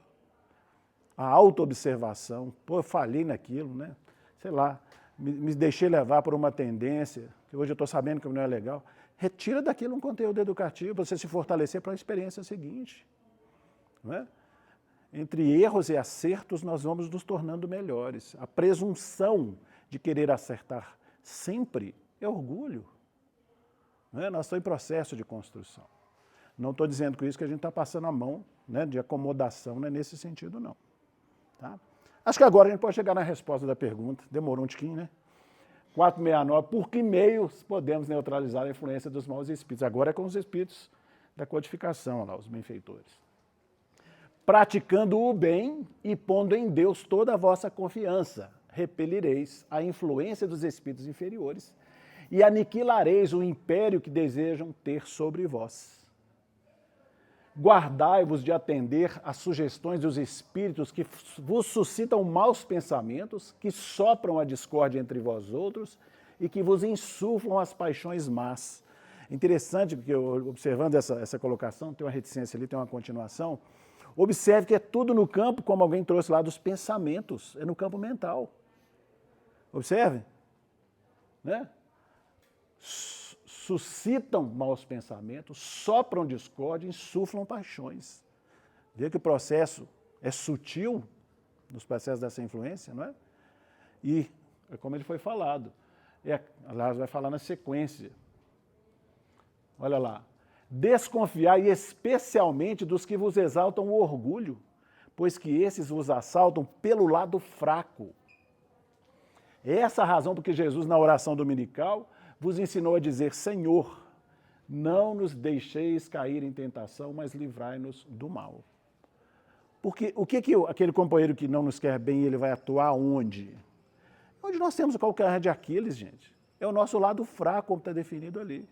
A autoobservação, pô, eu falhei naquilo, né? Sei lá, me deixei levar por uma tendência, que hoje eu estou sabendo que não é legal. Retira daquilo um conteúdo educativo para você se fortalecer para a experiência seguinte. Não é? Entre erros e acertos, nós vamos nos tornando melhores. A presunção de querer acertar sempre é orgulho. Não é? Nós estamos em processo de construção. Não estou dizendo com isso que a gente está passando a mão, né, de acomodação, não é nesse sentido, não. Tá? Acho que agora a gente pode chegar na resposta da pergunta. Demorou um tiquinho, né? 469, por que meios podemos neutralizar a influência dos maus espíritos? Agora é com os espíritos da codificação, lá, os benfeitores. Praticando o bem e pondo em Deus toda a vossa confiança. repelireis a influência dos espíritos inferiores e aniquilareis o império que desejam ter sobre vós. Guardai-vos de atender às sugestões dos espíritos que vos suscitam maus pensamentos, que sopram a discórdia entre vós outros e que vos insuflam as paixões más. Interessante, porque observando essa colocação, tem uma reticência ali, tem uma continuação. Observe que é tudo no campo, como alguém trouxe lá, dos pensamentos, é no campo mental. Observe, né? Suscitam maus pensamentos, sopram discórdia, insuflam paixões. Vê que o processo é sutil nos processos dessa influência, não é? E, como ele foi falado, aliás, vai falar na sequência. Olha lá. Desconfiai especialmente dos que vos exaltam o orgulho, pois que esses vos assaltam pelo lado fraco. Essa é a razão porque Jesus, na oração dominical, vos ensinou a dizer: Senhor, não nos deixeis cair em tentação, mas livrai-nos do mal. Porque o que aquele companheiro que não nos quer bem, ele vai atuar onde? Onde nós temos o calcanhar de Aquiles, gente. É o nosso lado fraco, como está definido ali.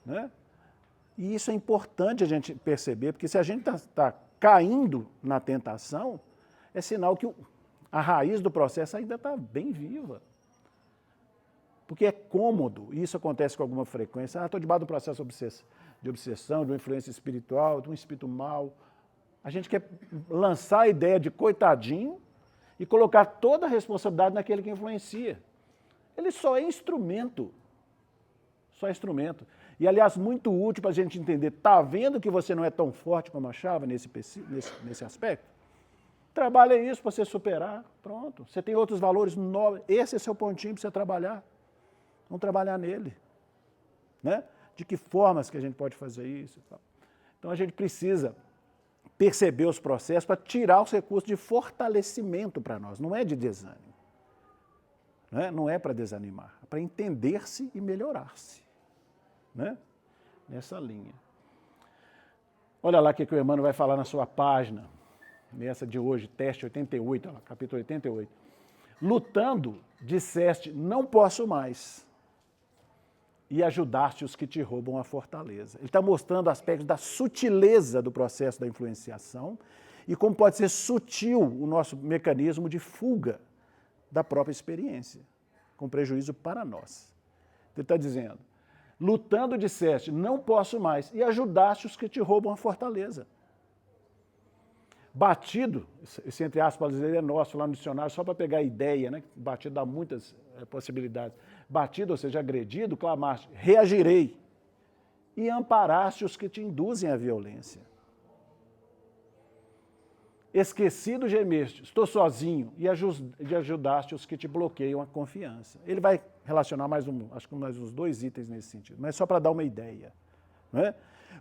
Né? E isso é importante a gente perceber, porque se a gente está caindo na tentação, é sinal que a raiz do processo ainda está bem viva. Porque é cômodo, e isso acontece com alguma frequência. Estou debaixo do processo de obsessão, de uma influência espiritual, de um espírito mau. A gente quer lançar a ideia de coitadinho e colocar toda a responsabilidade naquele que influencia. Ele só é instrumento. Só é instrumento. E, aliás, muito útil para a gente entender. Está vendo que você não é tão forte como achava nesse aspecto? Trabalha isso para você superar. Pronto. Você tem outros valores novos. Esse é seu pontinho para você trabalhar. Vamos trabalhar nele. Né? De que formas que a gente pode fazer isso? Então, a gente precisa perceber os processos para tirar os recursos de fortalecimento para nós. Não é de desânimo. Né? Não é para desanimar. É para entender-se e melhorar-se. Né? Nessa linha. Olha lá o que o Emmanuel vai falar na sua página, nessa de hoje, teste 88, ó, capítulo 88. Lutando, disseste, não posso mais, e ajudaste os que te roubam a fortaleza. Ele está mostrando aspectos da sutileza do processo da influenciação e como pode ser sutil o nosso mecanismo de fuga da própria experiência, com prejuízo para nós. Ele está dizendo, lutando disseste, não posso mais, e ajudaste os que te roubam a fortaleza. Batido, esse entre aspas ele é nosso lá no dicionário, só para pegar a ideia, né? Batido dá muitas possibilidades. Batido, ou seja, agredido, clamaste, reagirei, e amparaste os que te induzem à violência. Esquecido gemeste, estou sozinho, e ajudaste os que te bloqueiam a confiança. Ele vai relacionar acho que mais uns 2 itens nesse sentido, mas só para dar uma ideia. Né?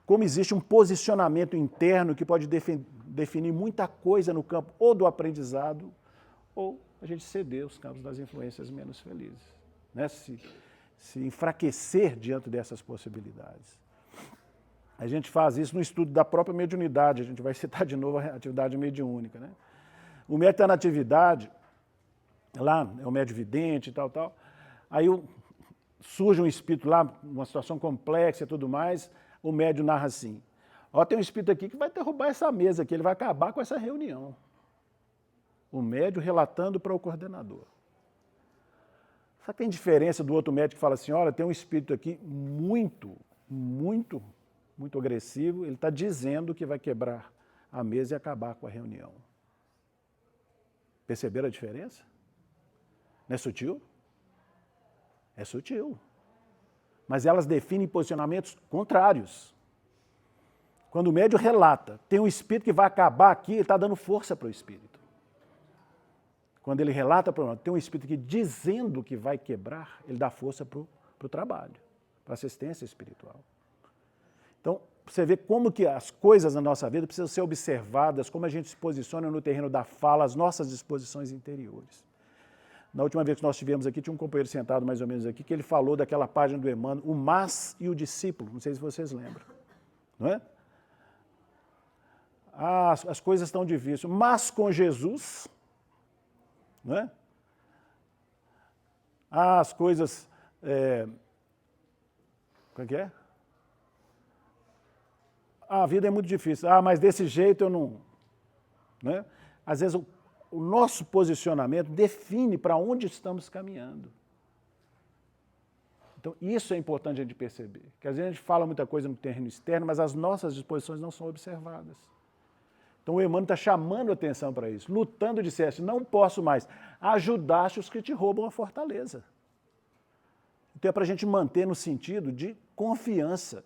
Como existe um posicionamento interno que pode definir muita coisa no campo ou do aprendizado, ou a gente ceder os campos das influências menos felizes. Né? Se enfraquecer diante dessas possibilidades. A gente faz isso no estudo da própria mediunidade, a gente vai citar de novo a atividade mediúnica. Né? O médium está na atividade, lá é o médium vidente e tal, aí surge um espírito lá, uma situação complexa e tudo mais, o médium narra assim, tem um espírito aqui que vai derrubar essa mesa aqui, ele vai acabar com essa reunião. O médium relatando para o coordenador. Sabe que tem diferença do outro médium que fala assim, olha, tem um espírito aqui muito agressivo, ele está dizendo que vai quebrar a mesa e acabar com a reunião. Perceberam a diferença? Não é sutil? É sutil. Mas elas definem posicionamentos contrários. Quando o médium relata, tem um espírito que vai acabar aqui, ele está dando força para o espírito. Quando ele relata, tem um espírito que dizendo que vai quebrar, ele dá força para o trabalho, para a assistência espiritual. Então, você vê como que as coisas na nossa vida precisam ser observadas, como a gente se posiciona no terreno da fala, as nossas disposições interiores. Na última vez que nós estivemos aqui, tinha um companheiro sentado mais ou menos aqui, que ele falou daquela página do Emmanuel, o mas e o discípulo, não sei se vocês lembram. Não é? As coisas estão difíceis, mas com Jesus, não é? as coisas... Como é que é? A vida é muito difícil. Mas desse jeito eu não... Né? Às vezes o nosso posicionamento define para onde estamos caminhando. Então, isso é importante a gente perceber. Que às vezes a gente fala muita coisa no terreno externo, mas as nossas disposições não são observadas. Então, o Emmanuel está chamando a atenção para isso. Lutando, disseste, não posso mais. Ajudaste os que te roubam a fortaleza. Então, é para a gente manter no sentido de confiança.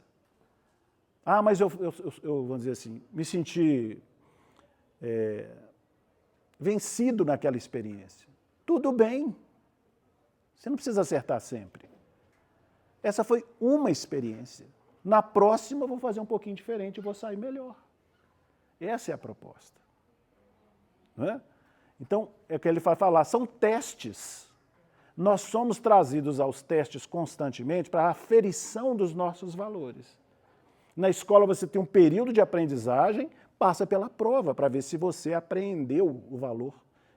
Mas eu vamos dizer assim, me senti vencido naquela experiência. Tudo bem. Você não precisa acertar sempre. Essa foi uma experiência. Na próxima eu vou fazer um pouquinho diferente e vou sair melhor. Essa é a proposta. Não é? Então, é o que ele vai falar, são testes. Nós somos trazidos aos testes constantemente para a aferição dos nossos valores. Na escola você tem um período de aprendizagem, passa pela prova para ver se você apreendeu o valor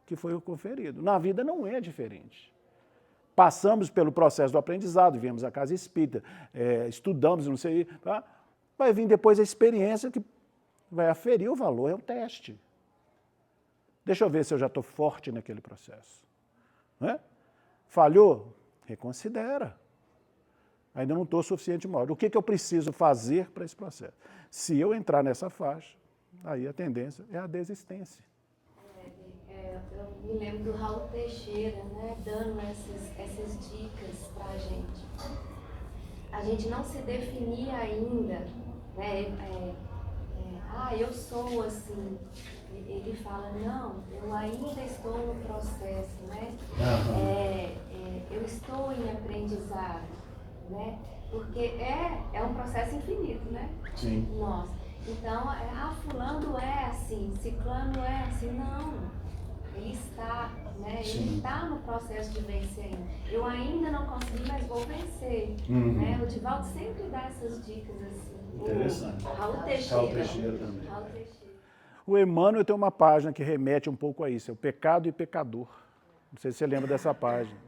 que foi conferido. Na vida não é diferente. Passamos pelo processo do aprendizado, viemos à casa espírita, estudamos, não sei, tá? Vai vir depois a experiência que vai aferir o valor, é o teste. Deixa eu ver se eu já estou forte naquele processo. Não é? Falhou? Reconsidera. Ainda não estou suficiente maior. O que eu preciso fazer para esse processo? Se eu entrar nessa faixa, aí a tendência é a desistência. Eu me lembro do Raul Teixeira, né, dando essas dicas para a gente. A gente não se definir ainda, né, eu sou assim. Ele fala, não, eu ainda estou no processo, né? Eu estou em aprendizado, né? Porque é um processo infinito, né? Sim. Nossa. Então, fulano é assim, ciclano é assim, não. Ele está, né? Ele está no processo de vencer ainda. Eu ainda não consegui, mas vou vencer. Né? O Divaldo sempre dá essas dicas assim. Interessante. Raul Teixeira. Raul Teixeira também. Raul Teixeira. O Emmanuel tem uma página que remete um pouco a isso, é o Pecado e Pecador. Não sei se você lembra dessa página.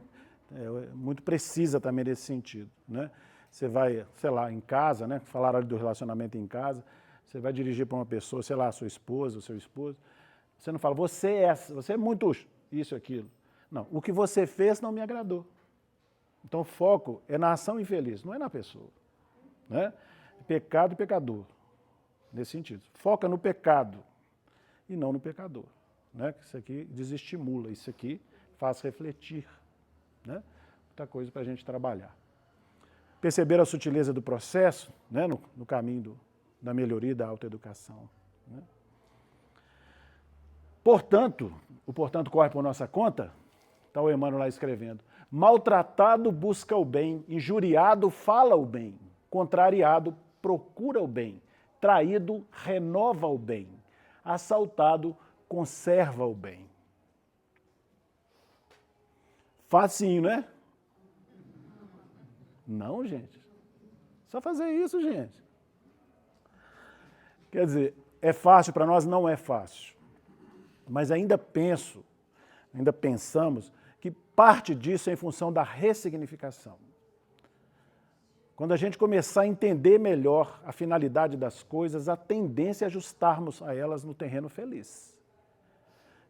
É muito precisa também nesse sentido. Né? Você vai, sei lá, em casa, né? Falaram ali do relacionamento em casa, você vai dirigir para uma pessoa, sei lá, sua esposa, o seu esposo, você não fala, você é muito isso, aquilo. Não, o que você fez não me agradou. Então o foco é na ação infeliz, não é na pessoa. Né? Pecado e pecador, nesse sentido. Foca no pecado e não no pecador. Né? Isso aqui desestimula, isso aqui faz refletir. Né? Muita coisa para a gente trabalhar. Perceber a sutileza do processo, né? no caminho da melhoria da autoeducação. Né? Portanto, o portanto corre por nossa conta, está o Emmanuel lá escrevendo, maltratado busca o bem, injuriado fala o bem, contrariado procura o bem, traído renova o bem, assaltado conserva o bem. Facinho, né? Não, gente. Só fazer isso, gente. Quer dizer, é fácil para nós? Não é fácil. Mas ainda pensamos que parte disso é em função da ressignificação. Quando a gente começar a entender melhor a finalidade das coisas, a tendência é ajustarmos a elas no terreno feliz.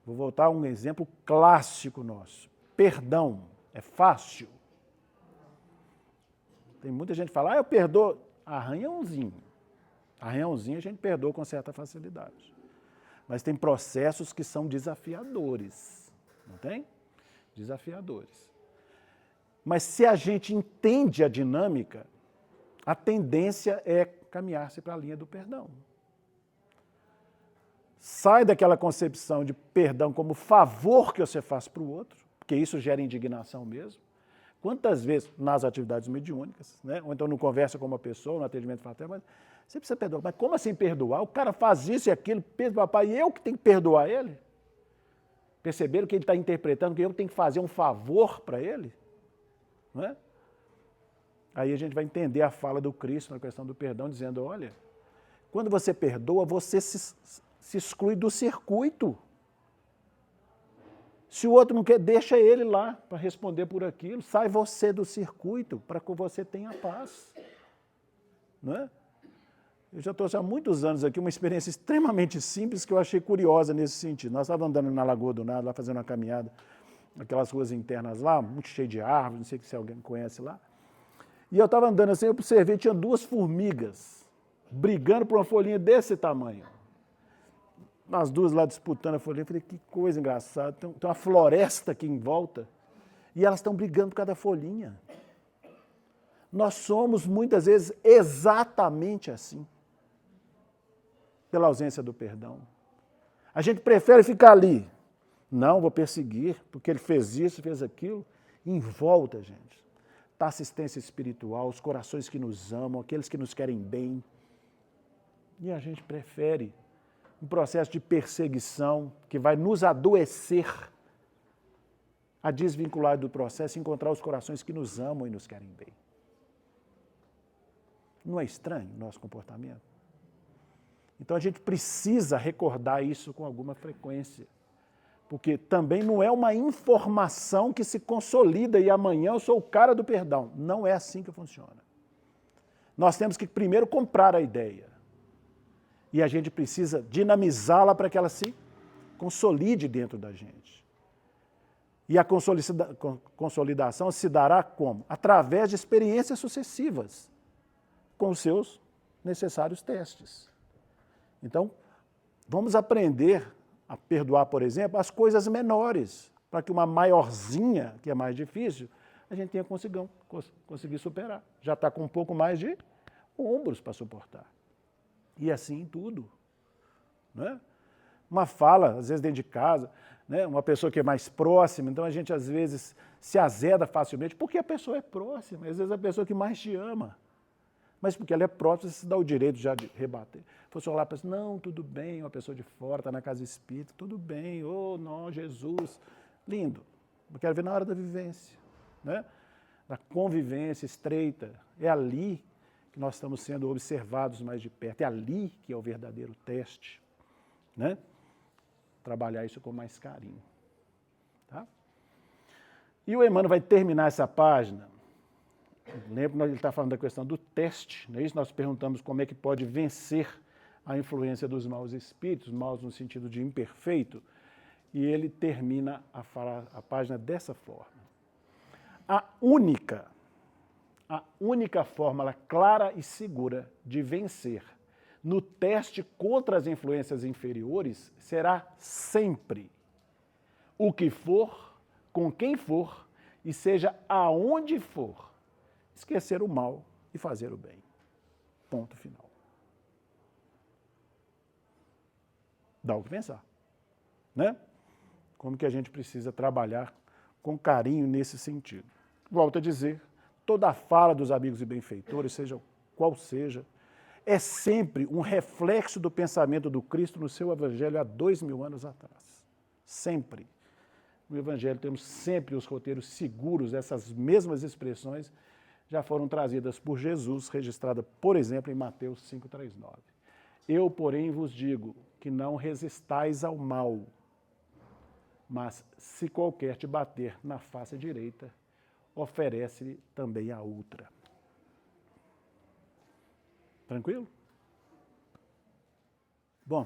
Vou voltar a um exemplo clássico nosso. Perdão é fácil. Tem muita gente que fala, eu perdoo. Arranhãozinho. Arranhãozinho a gente perdoa com certa facilidade. Mas tem processos que são desafiadores, não tem? Desafiadores. Mas se a gente entende a dinâmica, a tendência é caminhar-se para a linha do perdão. Sai daquela concepção de perdão como favor que você faz para o outro, porque isso gera indignação mesmo. Quantas vezes, nas atividades mediúnicas, né? Ou então no conversa com uma pessoa, no atendimento fraterno, mas você precisa perdoar. Mas como assim perdoar? O cara faz isso e aquilo, papai, e eu que tenho que perdoar ele? Perceberam que ele está interpretando que eu tenho que fazer um favor para ele? Não é? Aí a gente vai entender a fala do Cristo na questão do perdão, dizendo, olha, quando você perdoa, você se exclui do circuito. Se o outro não quer, deixa ele lá para responder por aquilo. Sai você do circuito para que você tenha paz. Não é? Eu já trouxe há muitos anos aqui uma experiência extremamente simples que eu achei curiosa nesse sentido. Nós estávamos andando na Lagoa do Nado, lá fazendo uma caminhada, aquelas ruas internas lá, muito cheio de árvores, não sei se alguém conhece lá. E eu estava andando assim, eu observei, tinha 2 formigas brigando por uma folhinha desse tamanho. As 2 lá disputando a folhinha, eu falei, que coisa engraçada, tem uma floresta aqui em volta e elas estão brigando por causa da folhinha. Nós somos, muitas vezes, exatamente assim, pela ausência do perdão. A gente prefere ficar ali. Não, vou perseguir, porque ele fez isso, fez aquilo. Em volta, gente, está assistência espiritual, os corações que nos amam, aqueles que nos querem bem. E a gente prefere um processo de perseguição que vai nos adoecer a desvincular do processo e encontrar os corações que nos amam e nos querem bem. Não é estranho o nosso comportamento? Então a gente precisa recordar isso com alguma frequência, porque também não é uma informação que se consolida e amanhã eu sou o cara do perdão. Não é assim que funciona. Nós temos que primeiro comprar a ideia e a gente precisa dinamizá-la para que ela se consolide dentro da gente. E a consolidação se dará como? Através de experiências sucessivas, com os seus necessários testes. Então, vamos aprender a perdoar, por exemplo, as coisas menores, para que uma maiorzinha, que é mais difícil, a gente tenha conseguir superar. Já está com um pouco mais de ombros para suportar. E assim tudo. Né? Uma fala, às vezes dentro de casa, né? Uma pessoa que é mais próxima, então a gente às vezes se azeda facilmente, porque a pessoa é próxima, às vezes a pessoa que mais te ama. Mas porque ela é próxima, você se dá o direito já de rebater. Fosse olhar para você, não, tudo bem, uma pessoa de fora, está na casa espírita, tudo bem, oh, não, Jesus, lindo. Eu quero ver na hora da vivência, né? Da convivência estreita. É ali que nós estamos sendo observados mais de perto, é ali que é o verdadeiro teste, né? Trabalhar isso com mais carinho. Tá? E o Emmanuel vai terminar essa página. Lembra que ele está falando da questão do teste, não é isso? Nós perguntamos como é que pode vencer a influência dos maus espíritos, maus no sentido de imperfeito, e ele termina a página dessa forma. A única fórmula clara e segura de vencer no teste contra as influências inferiores será sempre o que for, com quem for, e seja aonde for, esquecer o mal e fazer o bem. Ponto final. Dá o que pensar, né? Como que a gente precisa trabalhar com carinho nesse sentido. Volto a dizer, toda a fala dos amigos e benfeitores, seja qual seja, é sempre um reflexo do pensamento do Cristo no seu Evangelho há 2000 anos atrás. Sempre. No Evangelho temos sempre os roteiros seguros, essas mesmas expressões já foram trazidas por Jesus, registrada, por exemplo, em Mateus 5,39. Eu, porém, vos digo que não resistais ao mal, mas se qualquer te bater na face direita, oferece-lhe também a outra. Tranquilo? Bom,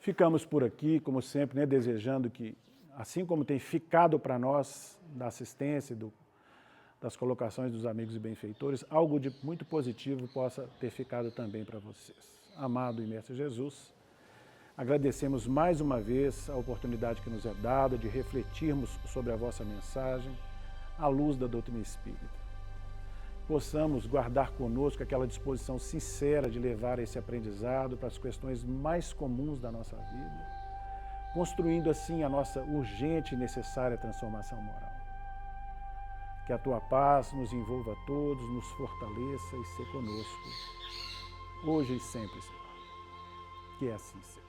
ficamos por aqui, como sempre, né, desejando que, assim como tem ficado para nós, da assistência das colocações dos amigos e benfeitores, algo de muito positivo possa ter ficado também para vocês. Amado e Mestre Jesus, agradecemos mais uma vez a oportunidade que nos é dada de refletirmos sobre a vossa mensagem à luz da doutrina espírita. Possamos guardar conosco aquela disposição sincera de levar esse aprendizado para as questões mais comuns da nossa vida, construindo assim a nossa urgente e necessária transformação moral. Que a tua paz nos envolva a todos, nos fortaleça e seja conosco, hoje e sempre, Senhor. Que assim seja.